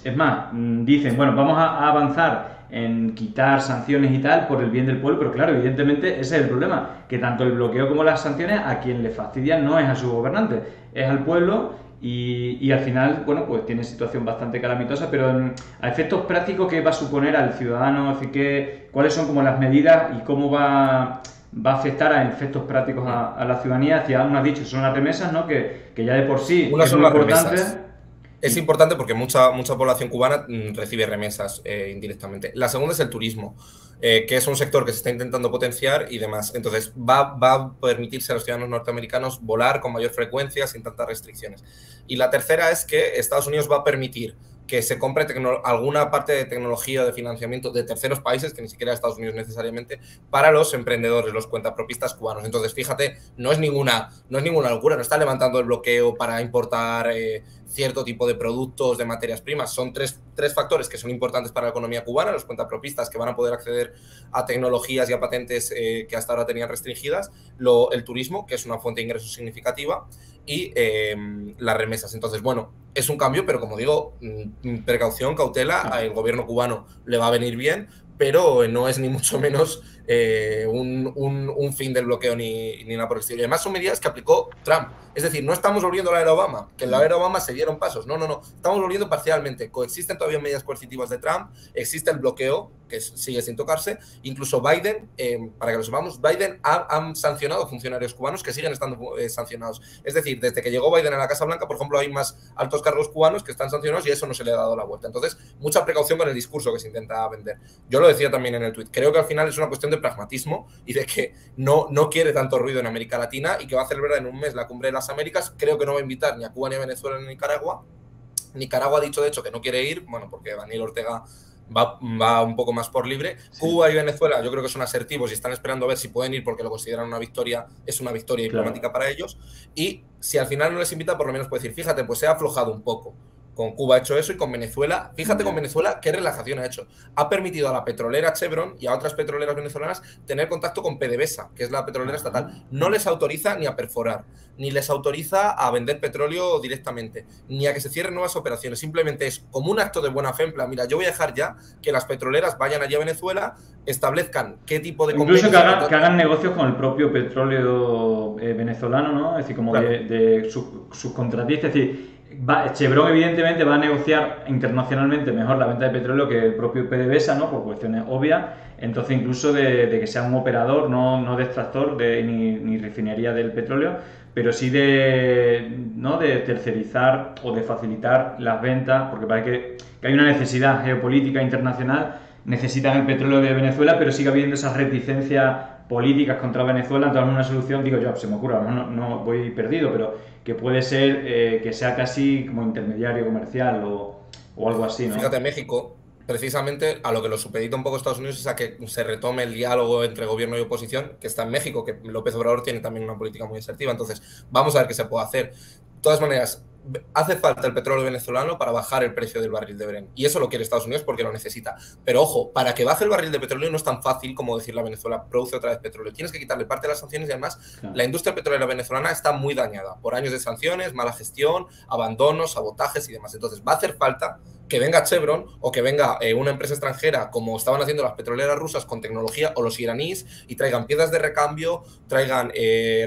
S2: Es más, dicen, bueno, vamos a avanzar en quitar sanciones y tal por el bien del pueblo, pero claro, evidentemente ese es el problema, que tanto el bloqueo como las sanciones a quien le fastidian no es a sus gobernantes, es al pueblo. Y al final, bueno, pues tiene situación bastante calamitosa, pero a efectos prácticos, ¿qué va a suponer al ciudadano? Es decir, ¿cuáles son como las medidas y cómo va a afectar a efectos prácticos a la ciudadanía? Hacia, uno has dicho, son las remesas, ¿no? Que ya de por sí
S1: es muy importante. Es importante porque mucha población cubana recibe remesas indirectamente. La segunda es el turismo. que es un sector que se está intentando potenciar y demás. Entonces, va a permitirse a los ciudadanos norteamericanos volar con mayor frecuencia sin tantas restricciones. Y la tercera es que Estados Unidos va a permitir que se compre alguna parte de tecnología o de financiamiento de terceros países, que ni siquiera Estados Unidos necesariamente, para los emprendedores, los cuentapropistas cubanos. Entonces, fíjate, no es ninguna locura, no está levantando el bloqueo para importar cierto tipo de productos, de materias primas. Son tres factores que son importantes para la economía cubana, los cuentapropistas que van a poder acceder a tecnologías y a patentes que hasta ahora tenían restringidas, el turismo, que es una fuente de ingresos significativa, y las remesas. Entonces, bueno, es un cambio, pero como digo, precaución, cautela, el gobierno cubano le va a venir bien, pero no es ni mucho menos un fin del bloqueo ni nada por el estilo. Y además son medidas que aplicó Trump. Es decir, no estamos volviendo a la era Obama, que en la era Obama se dieron pasos. No. Estamos volviendo parcialmente. Coexisten todavía medidas coercitivas de Trump, existe el bloqueo, que sigue sin tocarse. Incluso Biden, para que lo sepamos, Biden ha sancionado funcionarios cubanos que siguen estando sancionados. Es decir, desde que llegó Biden a la Casa Blanca, por ejemplo, hay más altos cargos cubanos que están sancionados y eso no se le ha dado la vuelta. Entonces, mucha precaución con el discurso que se intenta vender. Yo lo decía también en el tuit. Creo que al final es una cuestión de pragmatismo y de que no quiere tanto ruido en América Latina y que va a celebrar en un mes la Cumbre de las Américas. Creo que no va a invitar ni a Cuba, ni a Venezuela, ni a Nicaragua. Nicaragua ha dicho, de hecho, que no quiere ir, bueno, porque Daniel Ortega va un poco más por libre. Sí. Cuba y Venezuela yo creo que son asertivos y están esperando a ver si pueden ir porque lo consideran una victoria, es una victoria diplomática para ellos. Y si al final no les invita, por lo menos puede decir, fíjate, pues se ha aflojado un poco. Con Cuba ha hecho eso y con Venezuela, fíjate con Venezuela qué relajación ha hecho. Ha permitido a la petrolera Chevron y a otras petroleras venezolanas tener contacto con PDVSA, que es la petrolera estatal. No les autoriza ni a perforar, ni les autoriza a vender petróleo directamente, ni a que se cierren nuevas operaciones. Simplemente es como un acto de buena fe, en plan, mira, yo voy a dejar ya que las petroleras vayan allí a Venezuela, establezcan qué tipo de...
S2: Incluso que hagan negocios con el propio petróleo venezolano, ¿no? Es decir, como claro, de subcontratistas, es decir... Chevron evidentemente va a negociar internacionalmente mejor la venta de petróleo que el propio PDVSA, ¿no? Por cuestiones obvias. Entonces incluso de que sea un operador, no de extractor ni refinería del petróleo, pero sí de tercerizar o de facilitar las ventas, porque parece que hay una necesidad geopolítica internacional, necesitan el petróleo de Venezuela, pero sigue habiendo esas reticencias políticas contra Venezuela. Entonces una solución, digo yo, se me ocurre, no voy perdido, pero que puede ser que sea casi como intermediario comercial o algo así, ¿no?
S1: Fíjate, México, precisamente a lo que lo supedita un poco Estados Unidos es a que se retome el diálogo entre gobierno y oposición, que está en México, que López Obrador tiene también una política muy asertiva. Entonces, vamos a ver qué se puede hacer. De todas maneras, hace falta el petróleo venezolano para bajar el precio del barril de Brent. Y eso lo quiere Estados Unidos porque lo necesita. Pero ojo, para que baje el barril de petróleo no es tan fácil como decirle a Venezuela, produce otra vez petróleo. Tienes que quitarle parte de las sanciones y además claro, la industria petrolera venezolana está muy dañada por años de sanciones, mala gestión, abandonos, sabotajes y demás. Entonces va a hacer falta que venga Chevron o que venga una empresa extranjera como estaban haciendo las petroleras rusas con tecnología o los iraníes y traigan piezas de recambio, traigan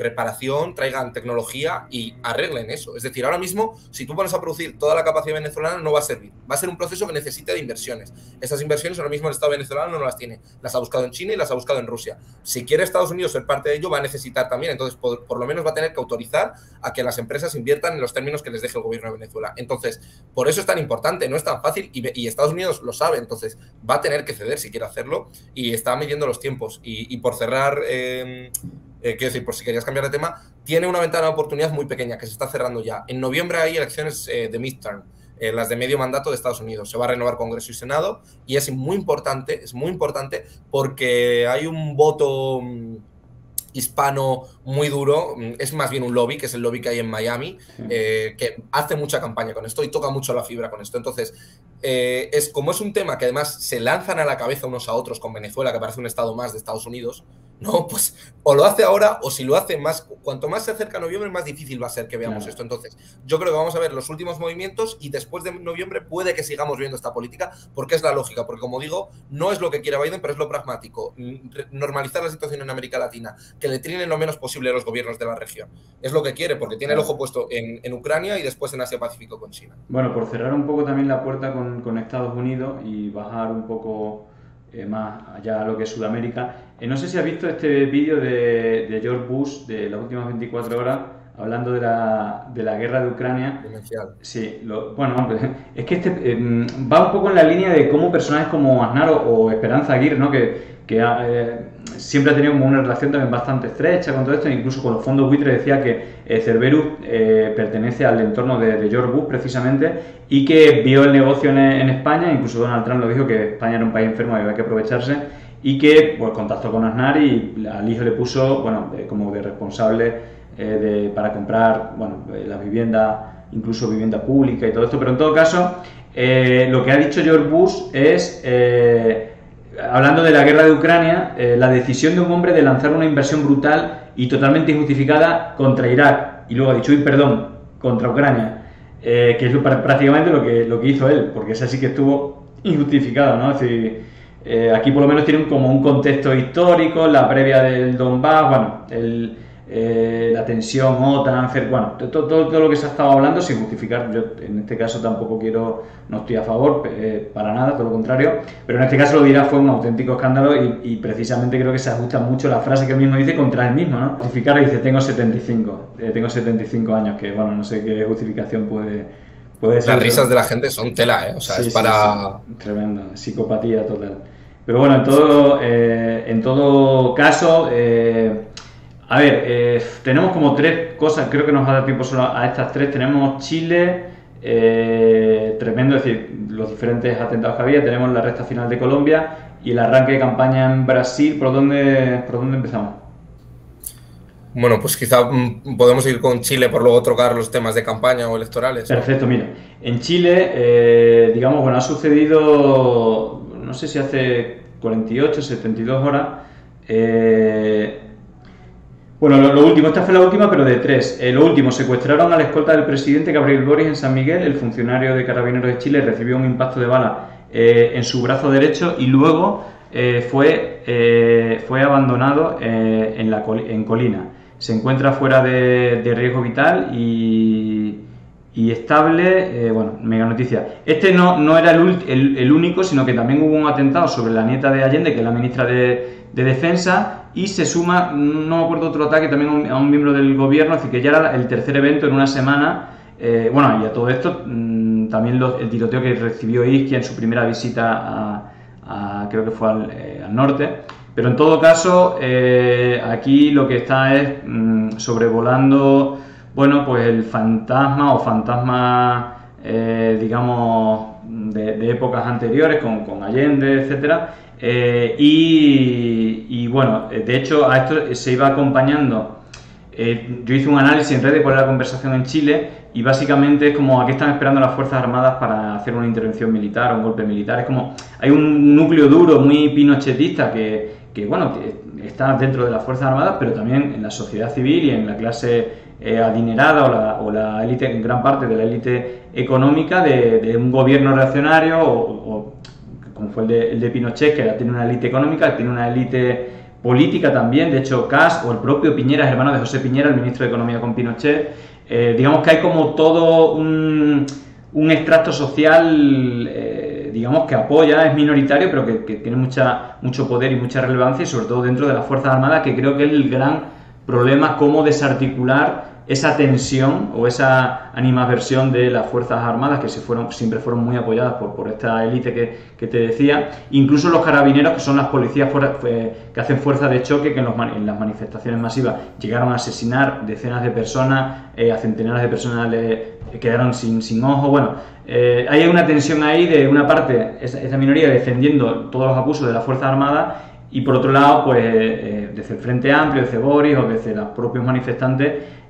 S1: reparación, traigan tecnología y arreglen eso. Es decir, ahora mismo, si tú pones a producir toda la capacidad venezolana no va a servir. Va a ser un proceso que necesita de inversiones. Esas inversiones ahora mismo el Estado venezolano no las tiene. Las ha buscado en China y las ha buscado en Rusia. Si quiere Estados Unidos ser parte de ello, va a necesitar también. Entonces, por lo menos va a tener que autorizar a que las empresas inviertan en los términos que les deje el gobierno de Venezuela. Entonces, por eso es tan importante, no es tan fácil y Estados Unidos lo sabe, entonces va a tener que ceder si quiere hacerlo y está midiendo los tiempos. Y por cerrar, quiero decir, por si querías cambiar de tema, tiene una ventana de oportunidad muy pequeña que se está cerrando ya. En noviembre hay elecciones de midterm, las de medio mandato de Estados Unidos. Se va a renovar Congreso y Senado y es muy importante porque hay un voto hispano muy duro, es más bien un lobby, que es el lobby que hay en Miami, que hace mucha campaña con esto y toca mucho la fibra con esto. Entonces, como es un tema que además se lanzan a la cabeza unos a otros con Venezuela, que parece un estado más de Estados Unidos, no, pues o lo hace ahora o si lo hace más, cuanto más se acerca a noviembre, más difícil va a ser que veamos esto. Entonces, yo creo que vamos a ver los últimos movimientos y después de noviembre puede que sigamos viendo esta política, porque es la lógica, porque como digo, no es lo que quiere Biden, pero es lo pragmático. Normalizar la situación en América Latina, que le trinen lo menos posible a los gobiernos de la región. Es lo que quiere, porque tiene el ojo puesto en Ucrania y después en Asia-Pacífico con China.
S2: Bueno, por cerrar un poco también la puerta con Estados Unidos y bajar un poco más allá a lo que es Sudamérica. No sé si has visto este vídeo de George Bush de las últimas 24 horas hablando de la guerra de Ucrania.
S1: Demencial.
S2: Sí, bueno, hombre, es que va un poco en la línea de cómo personajes como Aznar o Esperanza Aguirre, ¿no? Que siempre ha tenido como una relación también bastante estrecha con todo esto, incluso con los fondos buitre decía que Cerberus pertenece al entorno de George Bush precisamente y que vio el negocio en España, incluso Donald Trump lo dijo, que España era un país enfermo y había que aprovecharse, y que pues contactó con Aznar y al hijo le puso, bueno, como de responsable para comprar, bueno, la vivienda, incluso vivienda pública y todo esto, pero en todo caso lo que ha dicho George Bush es hablando de la guerra de Ucrania, la decisión de un hombre de lanzar una inversión brutal y totalmente injustificada contra Irak, y luego ha dicho, perdón, contra Ucrania, que es prácticamente lo que hizo él, porque esa sí que estuvo injustificado, ¿no? Es decir, aquí por lo menos tienen como un contexto histórico, la previa del Donbass, bueno, la tensión, OTAN, bueno, todo lo que se ha estado hablando sin justificar. Yo en este caso tampoco no estoy a favor, para nada, todo lo contrario, pero en este caso lo dirá, fue un auténtico escándalo y precisamente creo que se ajusta mucho la frase que él mismo dice contra él mismo, ¿no? Justificar dice, tengo 75 años, que bueno, no sé qué justificación puede ser.
S1: Las risas de la gente son tela, ¿eh? O sea,
S2: sí,
S1: es para...
S2: Sí. Tremendo, psicopatía total. Pero bueno, en todo caso... a ver, tenemos como tres cosas, creo que nos va a dar tiempo solo a estas tres. Tenemos Chile, tremendo, es decir, los diferentes atentados que había. Tenemos la recta final de Colombia y el arranque de campaña en Brasil. ¿Por dónde empezamos?
S1: Bueno, pues quizá podemos ir con Chile por luego trocar los temas de campaña o electorales.
S2: Perfecto, mira. En Chile, digamos, bueno, ha sucedido, no sé si hace 48, 72 horas. Bueno, lo último, esta fue la última, pero de tres. Lo último, secuestraron a la escolta del presidente Gabriel Boric en San Miguel. El funcionario de Carabineros de Chile recibió un impacto de bala en su brazo derecho y luego fue abandonado en Colina. Se encuentra fuera de riesgo vital y estable. Bueno, mega noticia. Este no era el único, sino que también hubo un atentado sobre la nieta de Allende, que es la ministra de Defensa, y se suma, no me acuerdo, otro ataque también a un miembro del gobierno, así que ya era el tercer evento en una semana. Bueno, y a todo esto también el tiroteo que recibió Ischia en su primera visita creo que fue al norte. Pero en todo caso, aquí lo que está es sobrevolando, bueno, pues el fantasma, digamos, de épocas anteriores, con Allende, etcétera. Y bueno, de hecho a esto se iba acompañando, yo hice un análisis en redes de cuál era la conversación en Chile y básicamente es como a qué están esperando las Fuerzas Armadas para hacer una intervención militar o un golpe militar. Es como, hay un núcleo duro muy pinochetista que bueno, que está dentro de las Fuerzas Armadas, pero también en la sociedad civil y en la clase adinerada o la élite, en gran parte de la élite económica de un gobierno reaccionario o como fue el de Pinochet, que tiene una élite económica, tiene una élite política también. De hecho, Kast o el propio Piñera es hermano de José Piñera, el ministro de Economía con Pinochet. Digamos que hay como todo un extracto social, digamos, que apoya, es minoritario, pero que tiene mucho poder y mucha relevancia, y sobre todo dentro de las Fuerzas Armadas, que creo que es el gran problema, cómo desarticular esa tensión o esa animadversión de las Fuerzas Armadas, que siempre fueron muy apoyadas por esta élite que te decía. Incluso los carabineros, que son las policías que hacen fuerza de choque, que en las manifestaciones masivas llegaron a asesinar decenas de personas, a centenares de personas quedaron sin ojo. Bueno, hay una tensión ahí de una parte, esa minoría defendiendo todos los abusos de las Fuerzas Armadas, y por otro lado, pues desde el Frente Amplio, desde Boris o desde los propios manifestantes,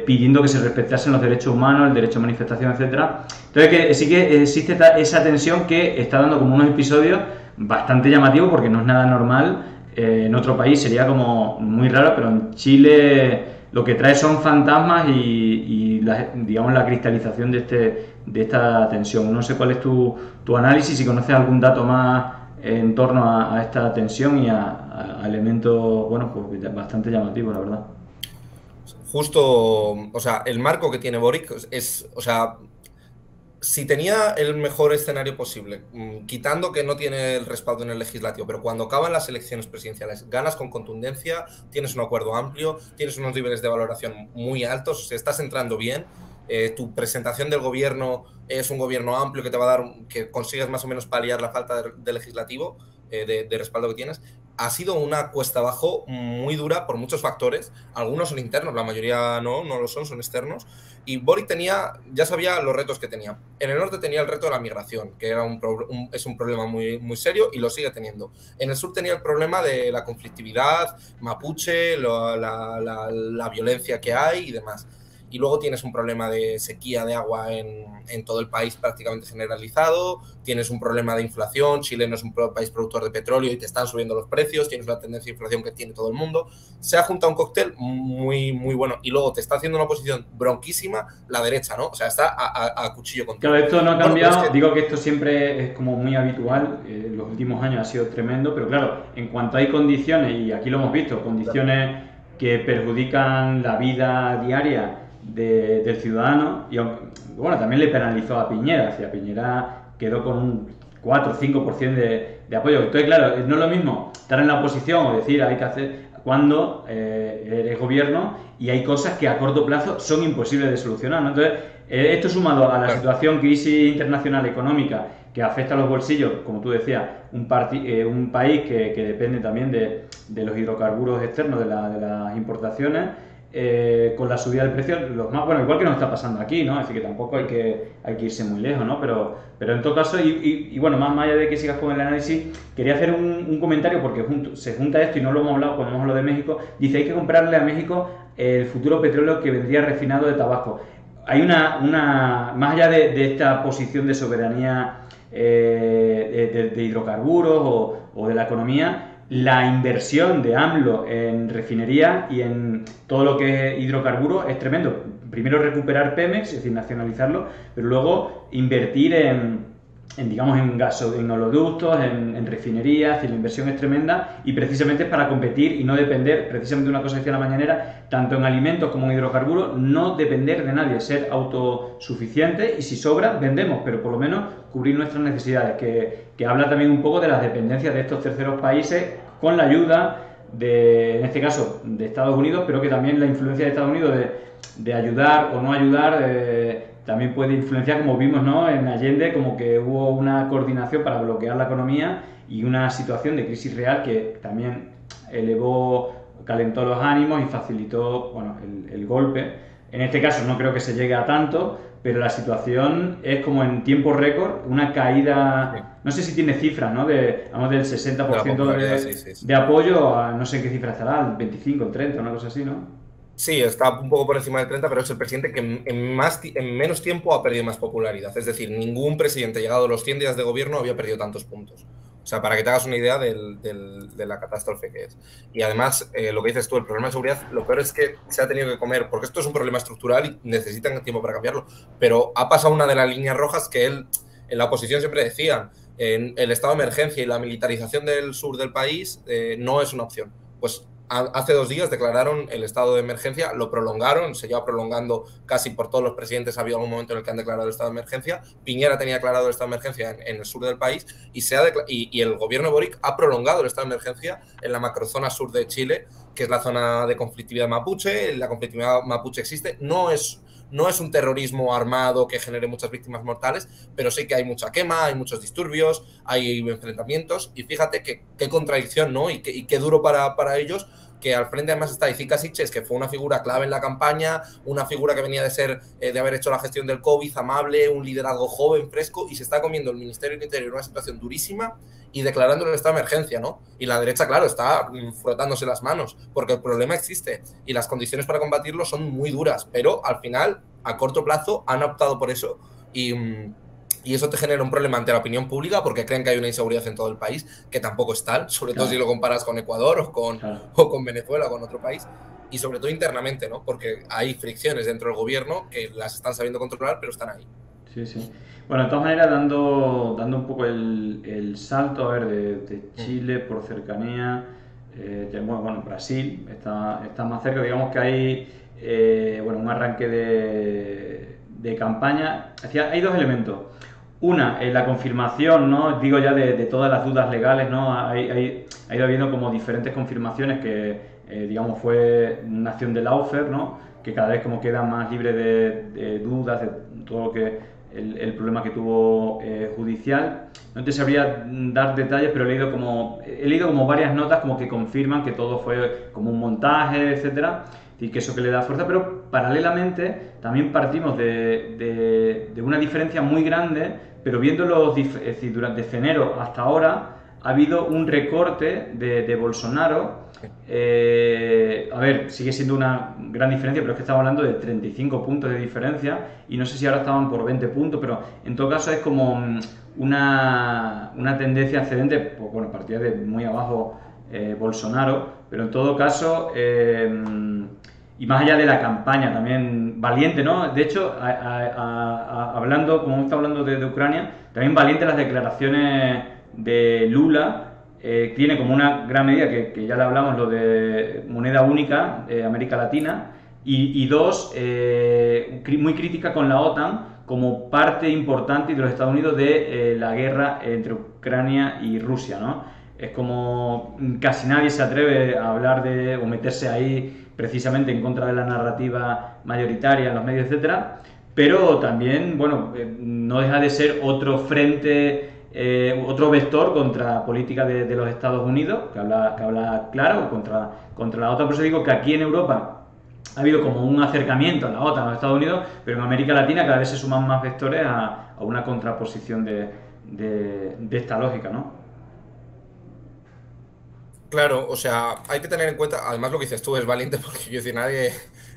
S2: pidiendo que se respetasen los derechos humanos, el derecho a manifestación, etcétera. Entonces, que sí que existe esa tensión que está dando como unos episodios bastante llamativos, porque no es nada normal. En otro país sería como muy raro, pero en Chile lo que trae son fantasmas y digamos la cristalización de esta tensión. No sé cuál es tu análisis, si conoces algún dato más en torno a esta tensión y a elementos, bueno, pues bastante llamativos, la verdad.
S1: Justo, o sea, el marco que tiene Boric es, o sea, si tenía el mejor escenario posible, quitando que no tiene el respaldo en el legislativo, pero cuando acaban las elecciones presidenciales, ganas con contundencia, tienes un acuerdo amplio, tienes unos niveles de valoración muy altos, si estás entrando bien, tu presentación del gobierno es un gobierno amplio que te va a dar, que consigues más o menos paliar la falta de legislativo, de respaldo que tienes. Ha sido una cuesta abajo muy dura por muchos factores. Algunos son internos, la mayoría no lo son, son externos. Y Boric ya sabía los retos que tenía. En el norte tenía el reto de la migración, que era es un problema muy serio y lo sigue teniendo. En el sur tenía el problema de la conflictividad, mapuche, la violencia que hay y demás. Y luego tienes un problema de sequía de agua en todo el país prácticamente generalizado, tienes un problema de inflación, Chile no es un país productor de petróleo y te están subiendo los precios, tienes la tendencia de inflación que tiene todo el mundo. Se ha juntado un cóctel muy bueno y luego te está haciendo una oposición bronquísima la derecha, ¿no? O sea, está a cuchillo contigo.
S2: Claro, esto no ha
S1: Bueno,
S2: cambiado, digo que esto siempre es como muy habitual, en los últimos años ha sido tremendo, pero claro, en cuanto hay condiciones, y aquí lo hemos visto, condiciones que perjudican la vida diaria del ciudadano, y bueno, también le penalizó a Piñera, o Piñera quedó con un 4 o 5% de apoyo. Entonces, claro, no es lo mismo estar en la oposición o decir hay que hacer cuando eres gobierno y hay cosas que a corto plazo son imposibles de solucionar, ¿no? Entonces, esto sumado a la situación crisis internacional económica que afecta a los bolsillos, como tú decías, un país que depende también de los hidrocarburos externos, de las importaciones, con la subida del precio, bueno, igual que nos está pasando aquí, ¿no? Es decir, que tampoco hay que irse muy lejos, ¿no? Pero en todo caso, bueno, más allá de que sigas con el análisis, quería hacer un comentario porque se junta esto y no lo hemos hablado cuando hemos hablado de México. Dice, hay que comprarle a México el futuro petróleo que vendría refinado de Tabasco. Hay más allá de esta posición de soberanía de hidrocarburos o de la economía, la inversión de AMLO en refinería y en todo lo que es hidrocarburos es tremendo. Primero recuperar Pemex, es decir, nacionalizarlo, pero luego invertir digamos, en oleoductos, en refinerías, es decir, la inversión es tremenda y precisamente es para competir y no depender, precisamente una cosa que decía la mañanera, tanto en alimentos como en hidrocarburos, no depender de nadie, ser autosuficiente y si sobra, vendemos, pero por lo menos cubrir nuestras necesidades, que habla también un poco de las dependencias de estos terceros países con la ayuda en este caso, de Estados Unidos, pero que también la influencia de Estados Unidos de ayudar o no ayudar también puede influenciar, como vimos, ¿no? En Allende, como que hubo una coordinación para bloquear la economía y una situación de crisis real que también calentó los ánimos y facilitó, bueno, el golpe. En este caso no creo que se llegue a tanto, pero la situación es como en tiempo récord, una caída, no sé si tiene cifras, ¿no? Vamos del 60% de apoyo a no sé en qué cifra estará, el 25, el 30, una cosa así, ¿no?
S1: Sí, está un poco por encima del 30, pero es el presidente que en menos tiempo ha perdido más popularidad. Es decir, ningún presidente llegado a los 100 días de gobierno había perdido tantos puntos. O sea, para que te hagas una idea de la catástrofe que es. Y además, lo que dices tú, el problema de seguridad, lo peor es que se ha tenido que comer, porque esto es un problema estructural y necesitan tiempo para cambiarlo. Pero ha pasado una de las líneas rojas que él, en la oposición siempre decían, en el estado de emergencia y la militarización del sur del país no es una opción. Pues hace 2 días declararon el estado de emergencia, lo prolongaron, se lleva prolongando casi por todos los presidentes, ha habido algún momento en el que han declarado el estado de emergencia. Piñera tenía declarado el estado de emergencia en el sur del país y el gobierno de Boric ha prolongado el estado de emergencia en la macrozona sur de Chile, que es la zona de conflictividad mapuche. La conflictividad mapuche existe, no es un terrorismo armado que genere muchas víctimas mortales, pero sí que hay mucha quema, hay muchos disturbios, hay enfrentamientos, y fíjate qué contradicción, ¿no? Y qué duro para ellos, que al frente además está Izica Siches, que fue una figura clave en la campaña, una figura que venía de haber hecho la gestión del COVID, amable, un liderazgo joven, fresco, y se está comiendo el Ministerio del Interior en una situación durísima y declarando el estado de emergencia, ¿no? Y la derecha, claro, está frotándose las manos, porque el problema existe y las condiciones para combatirlo son muy duras, pero al final, a corto plazo, han optado por eso y eso te genera un problema ante la opinión pública porque creen que hay una inseguridad en todo el país, que tampoco es tal, sobre todo si lo comparas con Ecuador o con Venezuela o con otro país, y sobre todo internamente, ¿no? Porque hay fricciones dentro del gobierno que las están sabiendo controlar, pero están ahí.
S2: Sí, sí. Bueno, de todas maneras, dando un poco el salto, a ver, de Chile por cercanía, bueno, Brasil está más cerca, digamos que hay, bueno, un arranque de campaña, hay dos elementos. Una, la confirmación, ¿no? Digo ya de todas las dudas legales, ¿no? Ha ido habiendo como diferentes confirmaciones que, digamos, fue una acción de Laufer, ¿no? Que cada vez como queda más libre de dudas, de todo lo que el problema que tuvo judicial. No te sabría dar detalles, pero he leído como varias notas como que confirman que todo fue como un montaje, etcétera, y que eso que le da fuerza, pero paralelamente también partimos de una diferencia muy grande, pero viéndolo, es decir, desde enero hasta ahora ha habido un recorte de Bolsonaro. A ver, sigue siendo una gran diferencia, pero es que estamos hablando de 35 puntos de diferencia y no sé si ahora estaban por 20 puntos, pero en todo caso es como una tendencia ascendente, pues bueno, partía de muy abajo Bolsonaro, pero en todo caso, y más allá de la campaña también valiente, ¿no? De hecho, hablando, como está hablando de Ucrania, también valiente las declaraciones de Lula. Tiene como una gran medida, que ya le hablamos, lo de moneda única América Latina, y dos, muy crítica con la OTAN como parte importante de los Estados Unidos de la guerra entre Ucrania y Rusia, ¿no? Es como casi nadie se atreve a hablar o meterse ahí precisamente en contra de la narrativa mayoritaria en los medios, etcétera, pero también, bueno, no deja de ser otro frente, otro vector contra la política de los Estados Unidos, que habla claro, contra la OTAN. Por eso digo que aquí en Europa ha habido como un acercamiento a la OTAN, a los Estados Unidos, pero en América Latina cada vez se suman más vectores a una contraposición de esta lógica, ¿no?
S1: Claro, o sea, hay que tener en cuenta, además lo que dices tú es valiente porque yo decir, nadie,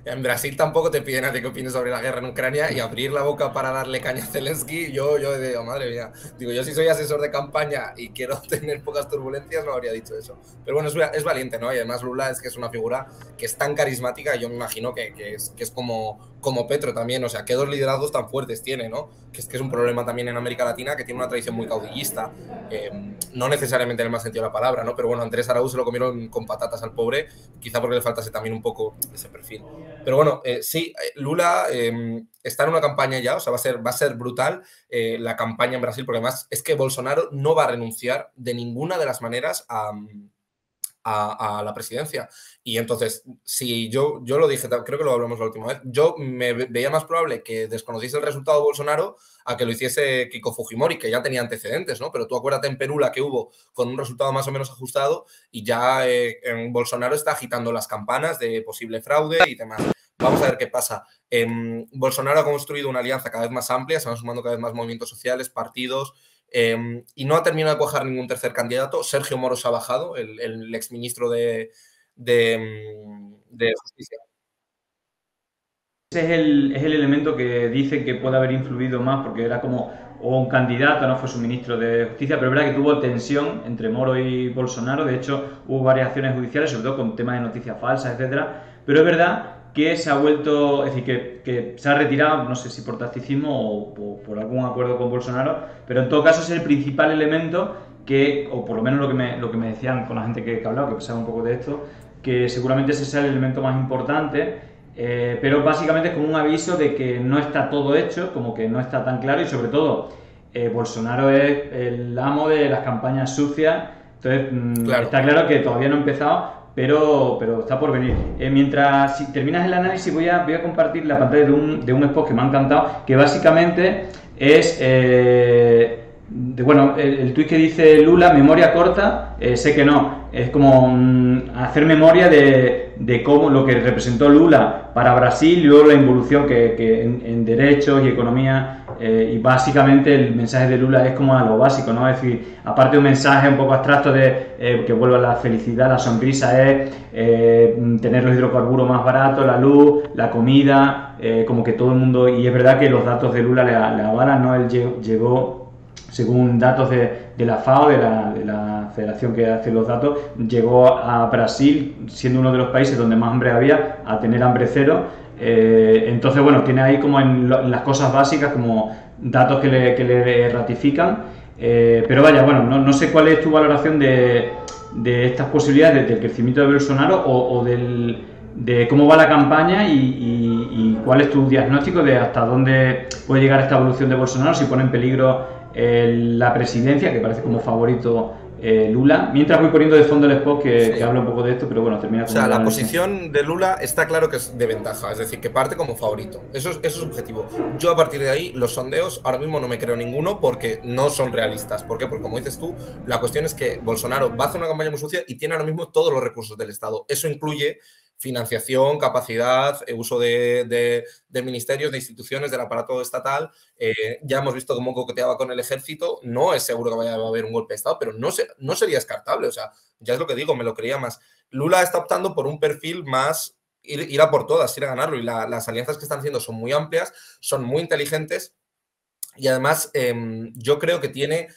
S1: en Brasil tampoco te piden a ti que opines sobre la guerra en Ucrania y abrir la boca para darle caña a Zelensky, yo digo, madre mía, digo, yo si soy asesor de campaña y quiero tener pocas turbulencias no habría dicho eso. Pero bueno, es valiente, ¿no? Y además Lula es que es una figura que es tan carismática, yo me imagino que es como Petro también, o sea, qué dos liderazgos tan fuertes tiene, ¿no? Que es un problema también en América Latina, que tiene una tradición muy caudillista, no necesariamente en el más sentido de la palabra, ¿no? Pero bueno, Andrés Araújo se lo comieron con patatas al pobre, quizá porque le faltase también un poco ese perfil. Pero bueno, sí, Lula está en una campaña ya, o sea, va a ser brutal la campaña en Brasil, porque además es que Bolsonaro no va a renunciar de ninguna de las maneras a la presidencia. Y entonces, si yo lo dije, creo que lo hablamos la última vez, yo me veía más probable que desconociese el resultado de Bolsonaro a que lo hiciese Keiko Fujimori, que ya tenía antecedentes, ¿no? Pero tú acuérdate en Perú la que hubo con un resultado más o menos ajustado y ya Bolsonaro está agitando las campanas de posible fraude y demás. Vamos a ver qué pasa. Bolsonaro ha construido una alianza cada vez más amplia, se van sumando cada vez más movimientos sociales, partidos, y no ha terminado de cuajar ningún tercer candidato. Sergio Moro se ha bajado, el exministro de Justicia.
S2: Ese es el elemento que dice que puede haber influido más, porque era como un candidato, no fue su ministro de Justicia, pero es verdad que tuvo tensión entre Moro y Bolsonaro. De hecho, hubo varias acciones judiciales, sobre todo con temas de noticias falsas, etcétera. Pero es verdad que se ha vuelto, es decir, que se ha retirado, no sé si por tacticismo o por algún acuerdo con Bolsonaro, pero en todo caso es el principal elemento que, o por lo menos lo que me decían con la gente que hablaba, que pensaba un poco de esto, que seguramente ese sea el elemento más importante. Pero básicamente es como un aviso de que no está todo hecho, como que no está tan claro, y sobre todo Bolsonaro es el amo de las campañas sucias, entonces claro, está claro que todavía no ha empezado, pero está por venir. Mientras si terminas el análisis voy a compartir la pantalla de un spot que me ha encantado, que básicamente es bueno, el tuit que dice Lula, memoria corta, sé que no, es como hacer memoria de cómo lo que representó Lula para Brasil y luego la involución que en derechos y economía, y básicamente el mensaje de Lula es como a lo básico, ¿no? Es decir, aparte de un mensaje un poco abstracto de que vuelva la felicidad, la sonrisa, es tener los hidrocarburos más baratos, la luz, la comida, como que todo el mundo, y es verdad que los datos de Lula le avalan, ¿no? Él llegó, según datos de la FAO, de la federación que hace los datos, llegó a Brasil, siendo uno de los países donde más hambre había, a tener hambre cero. Entonces, bueno, tiene ahí como en las cosas básicas, como datos que le ratifican. Pero vaya, bueno, no sé cuál es tu valoración de estas posibilidades del crecimiento de Bolsonaro o del de cómo va la campaña y cuál es tu diagnóstico de hasta dónde puede llegar esta evolución de Bolsonaro, si pone en peligro la presidencia, que parece como favorito Lula. Mientras voy poniendo de fondo el spot que habla un poco de esto, pero bueno, termina con...
S1: O sea, la posición de Lula está claro que es de ventaja, es decir, que parte como favorito. Eso es objetivo. Yo a partir de ahí, los sondeos, ahora mismo no me creo ninguno porque no son realistas. ¿Por qué? Porque como dices tú, la cuestión es que Bolsonaro va a hacer una campaña muy sucia y tiene ahora mismo todos los recursos del Estado. Eso incluye financiación, capacidad, uso de ministerios, de instituciones, del aparato estatal. Ya hemos visto cómo coqueteaba con el ejército. No es seguro que vaya a haber un golpe de Estado, pero no sería descartable. O sea, ya es lo que digo, me lo creía más. Lula está optando por un perfil más ir a por todas, ir a ganarlo. Y las alianzas que están haciendo son muy amplias, son muy inteligentes. Y además, yo creo que tiene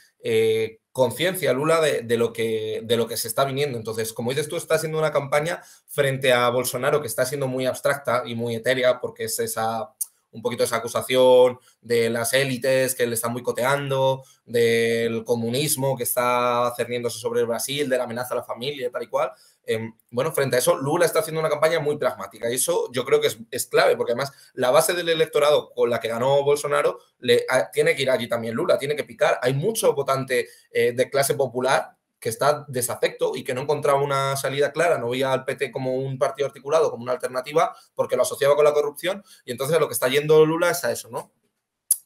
S1: conciencia Lula de lo que se está viniendo. Entonces, como dices tú, está haciendo una campaña frente a Bolsonaro que está siendo muy abstracta y muy etérea, porque es un poquito esa acusación de las élites que le están boicoteando, del comunismo que está cerniéndose sobre el Brasil, de la amenaza a la familia, tal y cual. Bueno, frente a eso, Lula está haciendo una campaña muy pragmática y eso yo creo que es clave, porque además la base del electorado con la que ganó Bolsonaro tiene que ir allí también Lula, tiene que picar. Hay mucho votante de clase popular que está desafecto y que no encontraba una salida clara, no veía al PT como un partido articulado, como una alternativa, porque lo asociaba con la corrupción, y entonces lo que está yendo Lula es a eso, ¿no?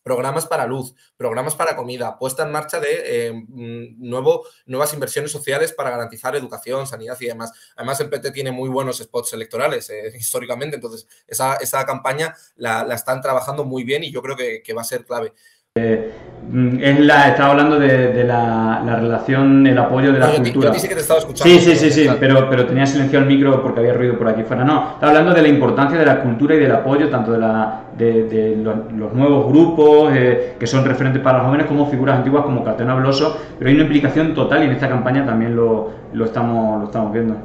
S1: Programas para luz, programas para comida, puesta en marcha de nuevas inversiones sociales para garantizar educación, sanidad y demás. Además, el PT tiene muy buenos spots electorales históricamente, entonces esa campaña la están trabajando muy bien y yo creo que va a ser clave.
S2: Estaba hablando de la relación, el apoyo de la cultura.
S1: Yo sí que te estaba escuchando.
S2: Sí, pero tenía silenciado el micro porque había ruido por aquí fuera. No, estaba hablando de la importancia de la cultura y del apoyo tanto de los nuevos grupos que son referentes para los jóvenes como figuras antiguas como Caetano Veloso, pero hay una implicación total y en esta campaña también lo estamos viendo.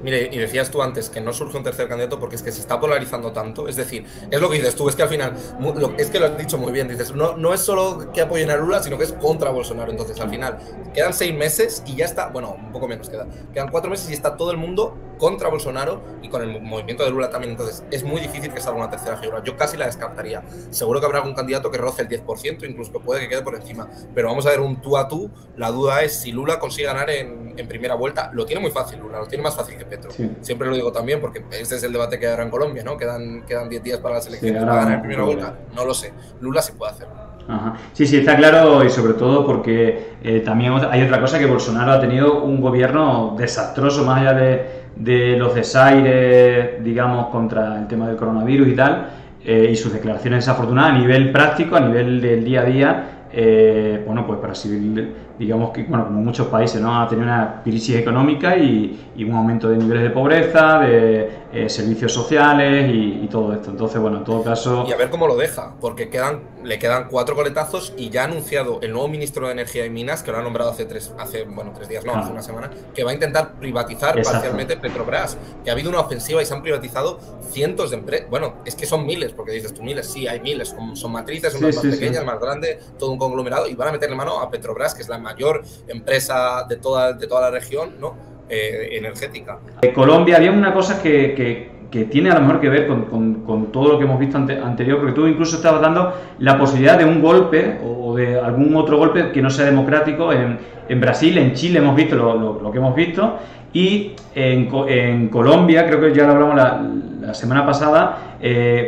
S1: Mire, y decías tú antes que no surge un tercer candidato porque es que se está polarizando tanto. Es decir, es lo que dices tú, es que al final, es que lo has dicho muy bien, dices, no es solo que apoyen a Lula, sino que es contra Bolsonaro. Entonces, al final, quedan 6 meses y ya está, bueno, un poco menos quedan 4 meses y está todo el mundo contra Bolsonaro y con el movimiento de Lula también. Entonces, es muy difícil que salga una tercera figura. Yo casi la descartaría. Seguro que habrá algún candidato que roce el 10%, incluso que puede que quede por encima. Pero vamos a ver un tú a tú. La duda es si Lula consigue ganar en primera vuelta. Lo tiene muy fácil Lula, lo tiene más fácil que Petro. Sí. Siempre lo digo también porque este es el debate que habrá en Colombia, ¿no? Quedan 10 días para las elecciones. ¿Va a ganar en primera vuelta? No lo sé. Lula sí puede hacerlo.
S2: Ajá. Sí, está claro y sobre todo porque también hay otra cosa, que Bolsonaro ha tenido un gobierno desastroso más allá de los desaires, digamos, contra el tema del coronavirus y tal, y sus declaraciones desafortunadas a nivel práctico, a nivel del día a día. Bueno, pues Brasil, digamos que, bueno, como muchos países, ¿no? Ha tenido una crisis económica y un aumento de niveles de pobreza, de servicios sociales y todo esto. Entonces, bueno, en todo caso...
S1: Y a ver cómo lo deja, porque le quedan 4 coletazos y ya ha anunciado el nuevo ministro de Energía y Minas, que lo ha nombrado hace 3 días, no, hace una semana, que va a intentar privatizar parcialmente Petrobras, que ha habido una ofensiva y se han privatizado cientos de empresas. Bueno, es que son miles, porque dices tú miles, sí, hay miles, son matrices, unas más pequeñas, más grandes, todo un conglomerado, y van a meterle mano a Petrobras, que es la mayor empresa de toda la región, ¿no? Energética.
S2: Colombia, había una cosa que tiene a lo mejor que ver con todo lo que hemos visto anterior, porque tú incluso estabas dando la posibilidad de un golpe o de algún otro golpe que no sea democrático en Brasil, en Chile hemos visto lo que hemos visto, y en Colombia, creo que ya lo hablamos la semana pasada,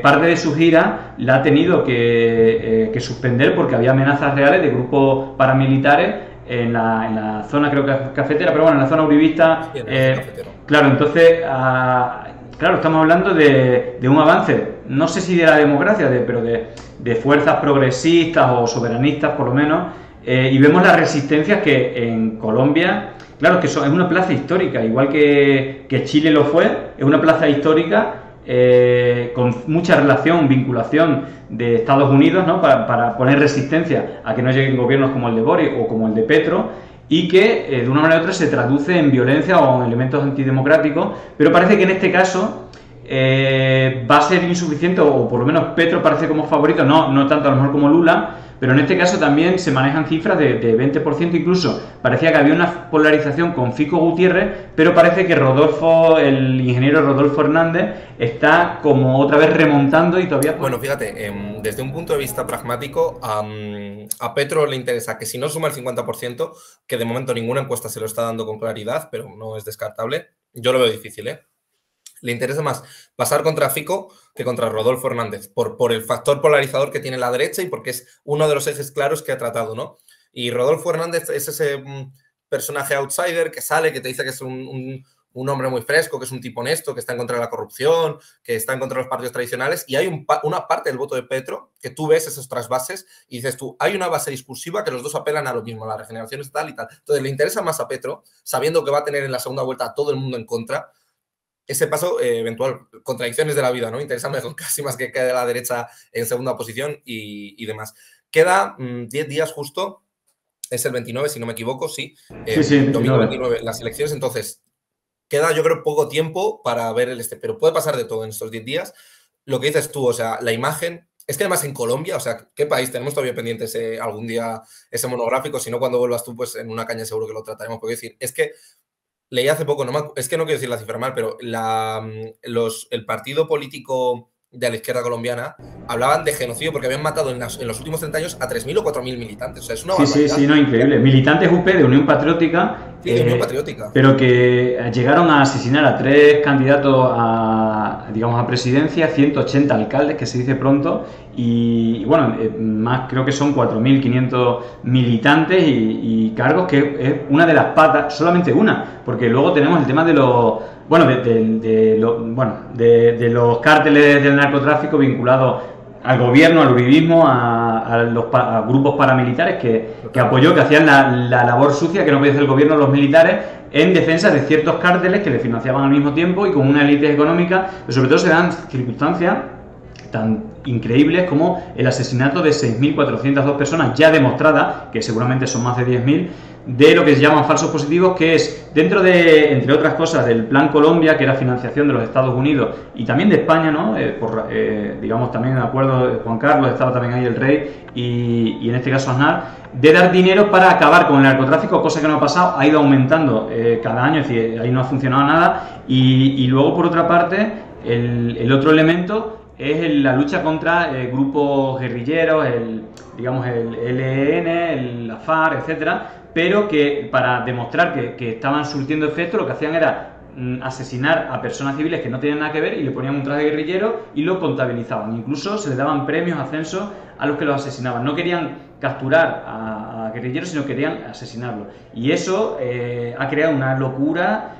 S2: parte de su gira la ha tenido que suspender porque había amenazas reales de grupos paramilitares en la zona, creo que cafetera, pero bueno, en la zona uribista. Claro, entonces, claro, estamos hablando de un avance, no sé si de la democracia, pero de fuerzas progresistas o soberanistas por lo menos, y vemos las resistencias que en Colombia, claro, que es una plaza histórica, igual que Chile lo fue, es una plaza histórica con mucha relación, vinculación de Estados Unidos, ¿no? para poner resistencia a que no lleguen gobiernos como el de Boric o como el de Petro, y que de una manera u otra se traduce en violencia o en elementos antidemocráticos, pero parece que en este caso va a ser insuficiente, o por lo menos Petro parece como favorito, no tanto a lo mejor como Lula, pero en este caso también se manejan cifras de 20%, incluso parecía que había una polarización con Fico Gutiérrez, pero parece que el ingeniero Rodolfo Hernández está como otra vez remontando y todavía...
S1: Bueno, fíjate, desde un punto de vista pragmático, a Petro le interesa que si no suma el 50%, que de momento ninguna encuesta se lo está dando con claridad, pero no es descartable, yo lo veo difícil, ¿eh? Le interesa más pasar contra Fico que contra Rodolfo Hernández, por el factor polarizador que tiene la derecha y porque es uno de los ejes claros que ha tratado, ¿no? Y Rodolfo Hernández es ese personaje outsider que sale, que te dice que es un hombre muy fresco, que es un tipo honesto, que está en contra de la corrupción, que está en contra de los partidos tradicionales, y hay una parte del voto de Petro que tú ves esos trasvases y dices tú, hay una base discursiva que los dos apelan a lo mismo, a la regeneración estatal y tal. Entonces le interesa más a Petro, sabiendo que va a tener en la segunda vuelta a todo el mundo en contra, ese paso eventual, contradicciones de la vida, ¿no? Interesa mejor casi más que quede la derecha en segunda posición y demás. Queda 10 días justo, es el 29, si no me equivoco, sí.
S2: Sí,
S1: domingo 29, las elecciones, entonces queda yo creo poco tiempo para ver pero puede pasar de todo en estos 10 días. Lo que dices tú, o sea, la imagen, es que además en Colombia, o sea, ¿qué país? Tenemos todavía pendiente algún día ese monográfico, si no cuando vuelvas tú, pues en una caña seguro que lo trataremos, porque decir, es que leí hace poco, es que no quiero decir la cifra mal, pero el partido político de la izquierda colombiana hablaban de genocidio porque habían matado en los últimos 30 años a 3.000 o 4.000 militantes. O sea, es una barbaridad.
S2: Sí, no, increíble. Militantes UP de Unión Patriótica.
S1: Sí, de Unión Patriótica.
S2: Pero que llegaron a asesinar a 3 candidatos a presidencia, 180 alcaldes, que se dice pronto, y bueno, más creo que son 4.500 militantes y cargos, que es una de las patas, solamente una, porque luego tenemos el tema de los... Bueno, de los cárteles del narcotráfico vinculados al gobierno, al uribismo, a grupos paramilitares que apoyó, que hacían la labor sucia que no podía hacer el gobierno, los militares, en defensa de ciertos cárteles que le financiaban al mismo tiempo y con una élite económica, pero sobre todo se dan circunstancias tan increíbles como el asesinato de 6.402 personas ya demostradas, que seguramente son más de 10.000, de lo que se llaman falsos positivos, que es dentro de, entre otras cosas, del Plan Colombia, que era financiación de los Estados Unidos y también de España, ¿no? Digamos, también de acuerdo de Juan Carlos, estaba también ahí el rey y en este caso Aznar, de dar dinero para acabar con el narcotráfico, cosa que no ha pasado, ha ido aumentando cada año, es decir, ahí no ha funcionado nada, y luego, por otra parte, el otro elemento es la lucha contra grupos guerrilleros, el ELN, la FARC, etcétera, pero que para demostrar que estaban surtiendo efecto, lo que hacían era asesinar a personas civiles que no tenían nada que ver y le ponían un traje de guerrillero y lo contabilizaban. Incluso se le daban premios, ascensos a los que los asesinaban. No querían capturar a guerrilleros, sino querían asesinarlos. Y eso ha creado una locura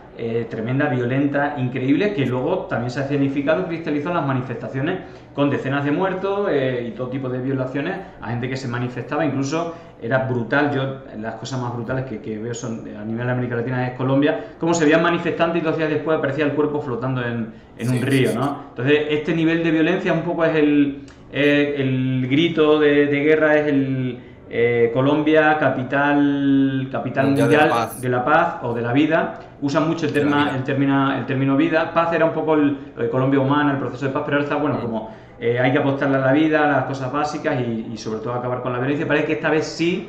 S2: tremenda, violenta, increíble, que luego también se ha escenificado y cristalizado en las manifestaciones con decenas de muertos y todo tipo de violaciones a gente que se manifestaba. Incluso era brutal, las cosas más brutales que veo son a nivel de América Latina es Colombia, cómo se veían manifestantes y 2 días después aparecía el cuerpo flotando en un río, ¿no? Entonces este nivel de violencia un poco es el grito de guerra, es Colombia, capital mundial de la paz o de la vida. Usan mucho el término vida. Paz era un poco lo de Colombia humana, el proceso de paz, pero ahora está bueno, como hay que apostarle a la vida, a las cosas básicas y sobre todo acabar con la violencia. Parece que esta vez sí,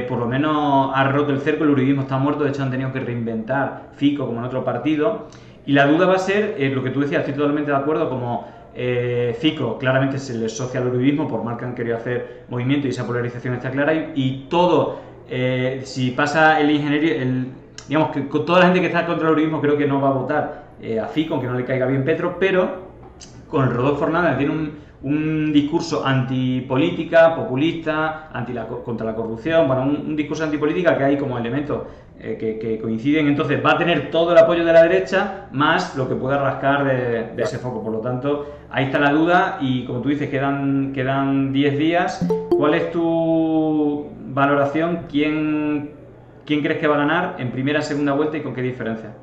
S2: por lo menos ha roto el cerco, el uribismo está muerto, de hecho han tenido que reinventar Fico como en otro partido. Y la duda va a ser, lo que tú decías, estoy totalmente de acuerdo, como Fico claramente se le asocia al uribismo, por más que han querido hacer movimiento y esa polarización está clara, y todo, si pasa el ingeniero, digamos que con toda la gente que está contra el uribismo creo que no va a votar a Fico, aunque no le caiga bien Petro, pero con el Rodolfo Hernández tiene un discurso antipolítica, populista, contra la corrupción, bueno, un discurso antipolítica que hay como elementos que coinciden, entonces va a tener todo el apoyo de la derecha, más lo que pueda rascar de ese foco. Por lo tanto, ahí está la duda y como tú dices, quedan 10 días. ¿Cuál es tu valoración? ¿Quién crees que va a ganar en primera, segunda vuelta y con qué diferencia?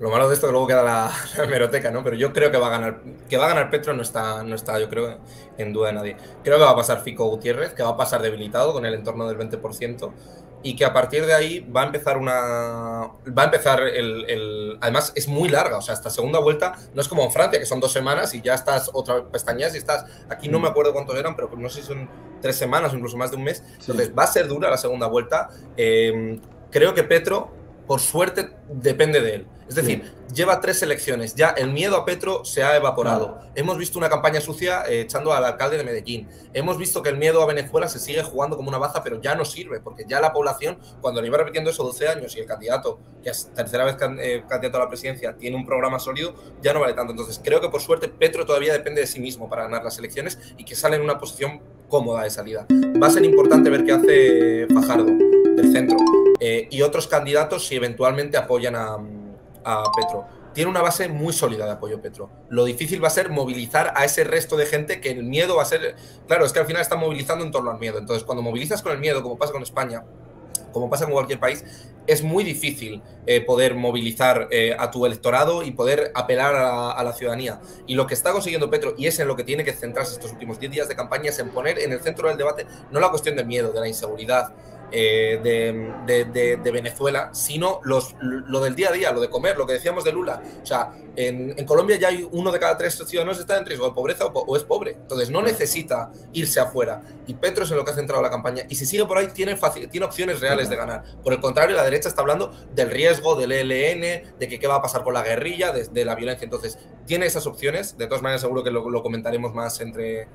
S1: Lo malo de esto es que luego queda la hemeroteca, ¿no? Pero yo creo que va a ganar. Que va a ganar Petro no está, yo creo, en duda de nadie. Creo que va a pasar Fico Gutiérrez, que va a pasar debilitado con el entorno del 20%. y que a partir de ahí va a empezar además es muy larga, o sea, esta segunda vuelta no es como en Francia, que son 2 semanas y ya estás otra pestañas y estás, aquí no me acuerdo cuántos eran, pero no sé si son 3 semanas o incluso más de un mes, entonces va a ser dura la segunda vuelta. Creo que Petro, por suerte, depende de él. Es decir, lleva 3 elecciones. Ya el miedo a Petro se ha evaporado. Hemos visto una campaña sucia echando al alcalde de Medellín. Hemos visto que el miedo a Venezuela se sigue jugando como una baza, pero ya no sirve, porque ya la población, cuando le iba repitiendo eso 12 años y el candidato, que es tercera vez candidato a la presidencia, tiene un programa sólido, ya no vale tanto. Entonces, creo que por suerte Petro todavía depende de sí mismo para ganar las elecciones y que sale en una posición cómoda de salida. Va a ser importante ver qué hace Fajardo del centro y otros candidatos si eventualmente apoyan a Petro. Tiene una base muy sólida de apoyo a Petro. Lo difícil va a ser movilizar a ese resto de gente que el miedo va a ser... Claro, es que al final están movilizando en torno al miedo. Entonces, cuando movilizas con el miedo, como pasa con España, como pasa con cualquier país, es muy difícil poder movilizar a tu electorado y poder apelar a la ciudadanía. Y lo que está consiguiendo Petro, y es en lo que tiene que centrarse estos últimos 10 días de campaña, es en poner en el centro del debate no la cuestión del miedo, de la inseguridad, de Venezuela, sino lo del día a día, lo de comer, lo que decíamos de Lula. O sea, en Colombia ya hay 1 de cada 3 ciudadanos está en riesgo de pobreza o es pobre. Entonces no necesita irse afuera. Y Petro es en lo que ha centrado la campaña. Y si sigue por ahí, tiene opciones reales de ganar. Por el contrario, la derecha está hablando del riesgo, del ELN, de que qué va a pasar con la guerrilla, de la violencia. Entonces, tiene esas opciones. De todas maneras, seguro que lo comentaremos más entre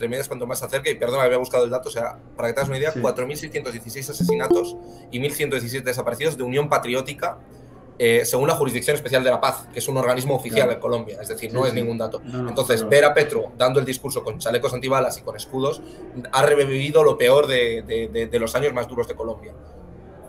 S1: medias cuanto más se acerque. Y perdón, había buscado el dato. O sea, para que te hagas una idea, 4.616 asesinatos y 1.117 desaparecidos de Unión Patriótica, según la Jurisdicción Especial de la Paz, que es un organismo oficial en Colombia, es decir, no es ningún dato. Entonces, ver a Petro dando el discurso con chalecos antibalas y con escudos ha revivido lo peor de los años más duros de Colombia.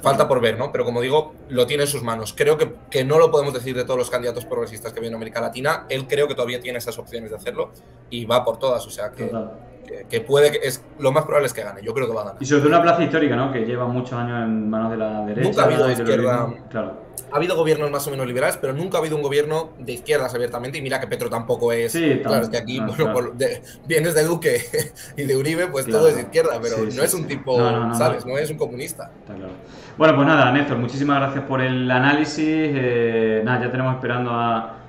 S1: Falta por ver, ¿no? Pero como digo, lo tiene en sus manos. Creo que no lo podemos decir de todos los candidatos progresistas que vienen en América Latina. Él creo que todavía tiene esas opciones de hacerlo y va por todas, o sea que puede, lo más probable es que gane. Yo creo que va a ganar.
S2: Y sobre todo una plaza histórica, ¿no? Que lleva muchos años en manos de la derecha.
S1: Nunca ha habido izquierda.
S2: Claro.
S1: Ha habido gobiernos más o menos liberales, pero nunca ha habido un gobierno de izquierdas abiertamente. Y mira que Petro tampoco es. Claro, es que aquí vienes de Duque y de Uribe, pues todo es de izquierda, pero no es un tipo, ¿sabes? No es un comunista.
S2: Está claro. Bueno, pues nada, Néstor, muchísimas gracias por el análisis. Ya tenemos esperando a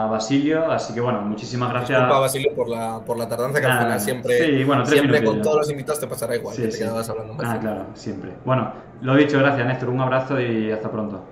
S2: Basilio, así que bueno, muchísimas gracias.
S1: Disculpa, Basilio, por la tardanza, que al final siempre con todos los invitados te pasará igual, que te quedabas hablando más.
S2: Claro, siempre. Bueno, lo dicho, gracias, Néstor, un abrazo y hasta pronto.